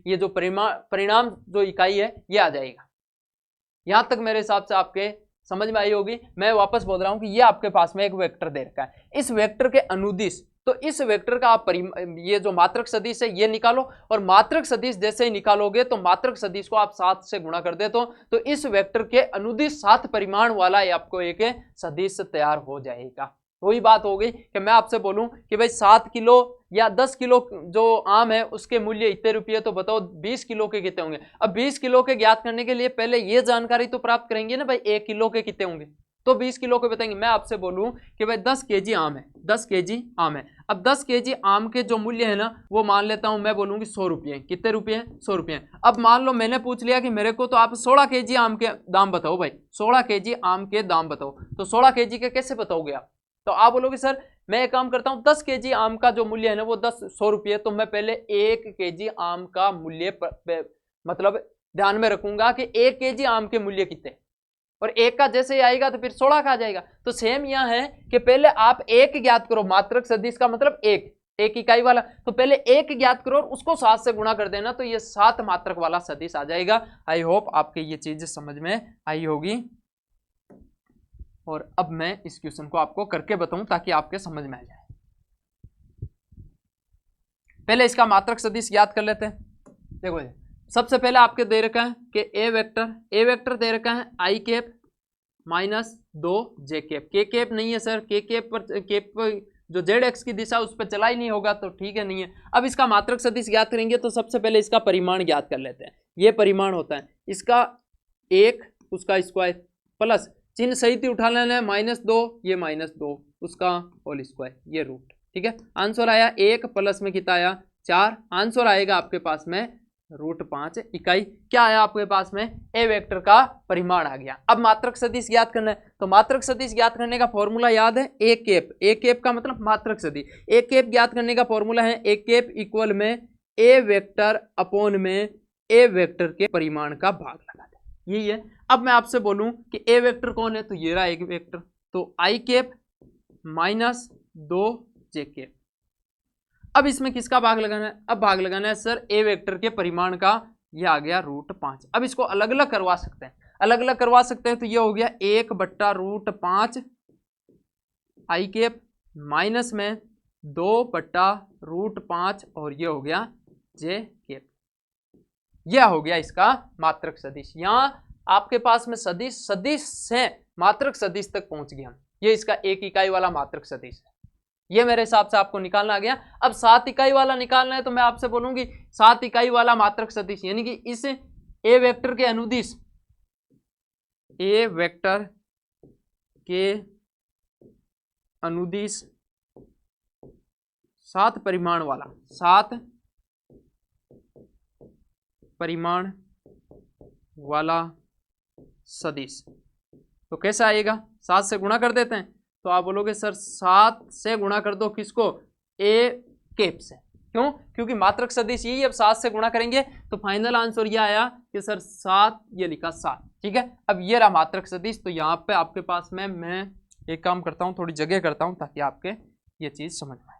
ये जो परिणाम जो इकाई है ये आ जाएगा। यहां तक मेरे हिसाब से आपके समझ में आई होगी। मैं वापस बोल रहा हूं कि ये आपके पास में एक वेक्टर दे रखा है, इस वेक्टर के अनुदिश, तो इस वेक्टर का आप ये जो मात्रक सदिश है ये निकालो, और मात्रक सदिश जैसे ही निकालोगे तो मात्रक सदिश को आप 7 से गुणा कर दे तो इस वेक्टर के अनुदिश 7 परिमाण वाला आपको एक सदिश तैयार हो जाएगा। वही बात हो गई कि मैं आपसे बोलूं कि भाई 7 किलो या 10 किलो जो आम है उसके मूल्य इतने रुपये, तो बताओ 20 किलो के कितने होंगे। अब 20 किलो के ज्ञात करने के लिए पहले ये जानकारी तो प्राप्त करेंगे ना भाई, 1 किलो के कितने होंगे, तो 20 किलो के बताएंगे। मैं आपसे बोलूं कि भाई 10 केजी आम है, 10 केजी आम है। अब 10 केजी आम के जो मूल्य है ना वो मान लेता हूं, मैं बोलूंगी 100 रुपये। कितने रुपये हैं? 100 रुपये। अब मान लो मैंने पूछ लिया कि मेरे को तो आप 16 केजी आम के दाम बताओ भाई, 16 केजी आम के दाम बताओ, तो 16 केजी के कैसे बताओगे आप? तो आप बोलोगे सर मैं एक काम करता हूं, 10 केजी आम का जो मूल्य है ना वो 100 रुपये, तो मैं पहले 1 केजी आम का मूल्य मतलब ध्यान में रखूंगा कि 1 केजी आम के मूल्य कितने, और 1 का जैसे ही आएगा तो फिर 16 का आ जाएगा। तो सेम यह है कि पहले आप 1 ज्ञात करो, मात्रक सदिश का मतलब 1 इकाई वाला, तो पहले 1 ज्ञात करो और उसको 7 से गुणा कर देना, तो ये 7 मात्रक वाला सदिश आ जाएगा। आई होप आपके ये चीज समझ में आई होगी। और अब मैं इस क्वेश्चन को आपको करके बताऊं ताकि आपके समझ में आ जाए। पहले इसका मात्रक सदिश याद कर लेते हैं। देखो सबसे पहले आपके दे रखा है कि ए वेक्टर दे रखा है आई कैप माइनस 2 जे कैप। के कैप नहीं है सर, के कैप पर जो जेड एक्स की दिशा उस पर चला ही नहीं होगा, तो ठीक है नहीं है। अब इसका मात्रक सदिश ज्ञात करेंगे तो सबसे पहले इसका परिमाण ज्ञात कर लेते हैं। ये परिमाण होता है इसका 1 उसका स्क्वायर प्लस चिन्ह सहित उठा लेना है -2, ये -2 उसका होल स्क्वायर, ये रूट, ठीक है। आंसर आया 1 प्लस में कितना आया 4, आंसर आएगा आपके पास में √5 इकाई। क्या आया आपके पास में? ए वेक्टर का परिमाण आ गया। अब मात्रक सदिश ज्ञात करना है, तो मात्रक सदिश ज्ञात करने का फॉर्मूला याद है, ए कैप का मतलब मात्रक सदिश। ए कैप ज्ञात करने का फॉर्मूला है ए कैप इक्वल में ए वेक्टर अपॉन में ए वेक्टर के परिमाण का भाग लगा दे, यही है। अब मैं आपसे बोलूं कि ए वेक्टर कौन है, तो ये रहा एक वेक्टर, तो आई कैप -2 जे कैप। अब इसमें किसका भाग लगाना है? अब भाग लगाना है सर ए वेक्टर के परिमाण का, ये आ गया √5। अब इसको अलग अलग करवा सकते हैं, तो ये हो गया 1/√5 आई कैप माइनस में 2/√5 और ये हो गया जे कैप। यह हो गया इसका मात्रक सदिश। यहां आपके पास में सदिश से मात्रक सदिश तक पहुंच गए हम। ये इसका 1 इकाई वाला मात्रक सदिश है, ये मेरे हिसाब से आपको निकालना आ गया। अब 7 इकाई वाला निकालना है, तो मैं आपसे बोलूंगी 7 इकाई वाला मात्रक सदिश, यानी कि इस ए वेक्टर के अनुदिश, ए वेक्टर के अनुदिश 7 परिमाण वाला, 7 परिमाण वाला सदिश। तो कैसा आएगा, 7 से गुणा कर देते हैं। तो आप बोलोगे सर 7 से गुणा कर दो किसको, ए कैप से। क्यों, क्योंकि मात्रक सदिश यही, अब 7 से गुणा करेंगे तो फाइनल आंसर ये आया कि सर 7, ये लिखा 7, ठीक है। अब ये रहा मात्रक सदिश। तो यहाँ पे आपके पास में मैं एक काम करता हूँ, थोड़ी जगह करता हूँ ताकि आपके ये चीज समझ में आए।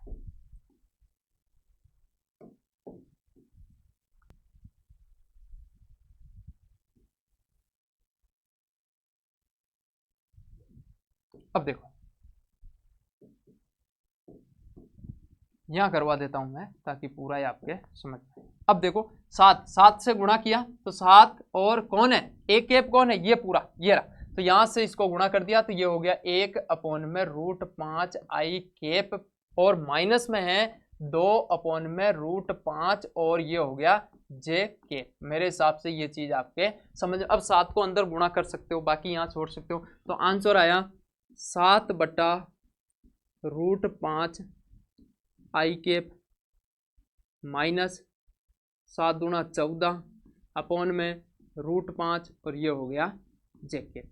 अब देखो यहां करवा देता हूं मैं ताकि पूरा ही आपके समझ में। अब देखो 7 से गुणा किया तो 7, और कौन है, एक कैप कौन है, ये पूरा ये रहा। तो यहां से इसको गुणा कर दिया तो ये हो गया 1/√5 आई कैप, और माइनस में है 2/√5, और ये हो गया जे कैप। मेरे हिसाब से ये चीज आपके समझ। अब 7 को अंदर गुणा कर सकते हो, बाकी यहाँ छोड़ सकते हो। तो आंसर आया 7/√5 आई कैप माइनस 7 दूना 14 अपॉन में √5, और ये हो गया जे कैप।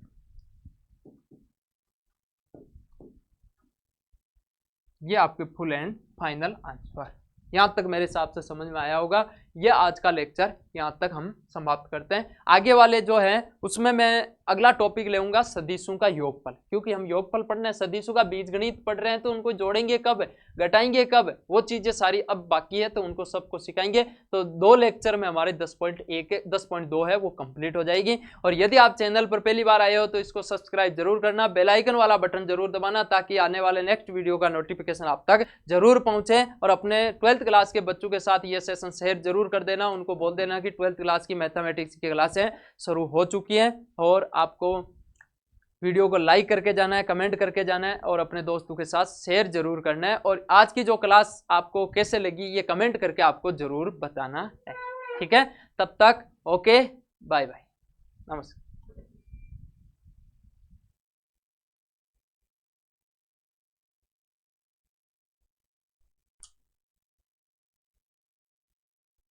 ये आपके फुल एंड फाइनल आंसर। यहां तक मेरे हिसाब से समझ में आया होगा। ये आज का लेक्चर यहां तक हम समाप्त करते हैं। आगे वाले जो है उसमें मैं अगला टॉपिक लेऊंगा सदिशों का योगफल, क्योंकि हम योगफल पढ़ रहे हैं, सदिशों का बीजगणित पढ़ रहे हैं, तो उनको जोड़ेंगे कब, घटाएंगे कब, वो चीजें सारी अब बाकी है, तो उनको सबको सिखाएंगे। तो 2 लेक्चर में हमारे 10.2 है वो कंप्लीट हो जाएगी। और यदि आप चैनल पर पहली बार आए हो तो इसको सब्सक्राइब जरूर करना, बेल आइकन वाला बटन जरूर दबाना, ताकि आने वाले नेक्स्ट वीडियो का नोटिफिकेशन आप तक जरूर पहुंचे। और अपने 12th क्लास के बच्चों के साथ ये सेशन शेयर जरूर कर देना, उनको बोल देना कि 12th क्लास की मैथमेटिक्स की क्लासें शुरू हो चुकी है। और आपको वीडियो को लाइक करके जाना है, कमेंट करके जाना है, और अपने दोस्तों के साथ शेयर जरूर करना है। और आज की जो क्लास आपको कैसे लगी ये कमेंट करके आपको जरूर बताना है, ठीक है। तब तक ओके, बाय बाय, नमस्कार।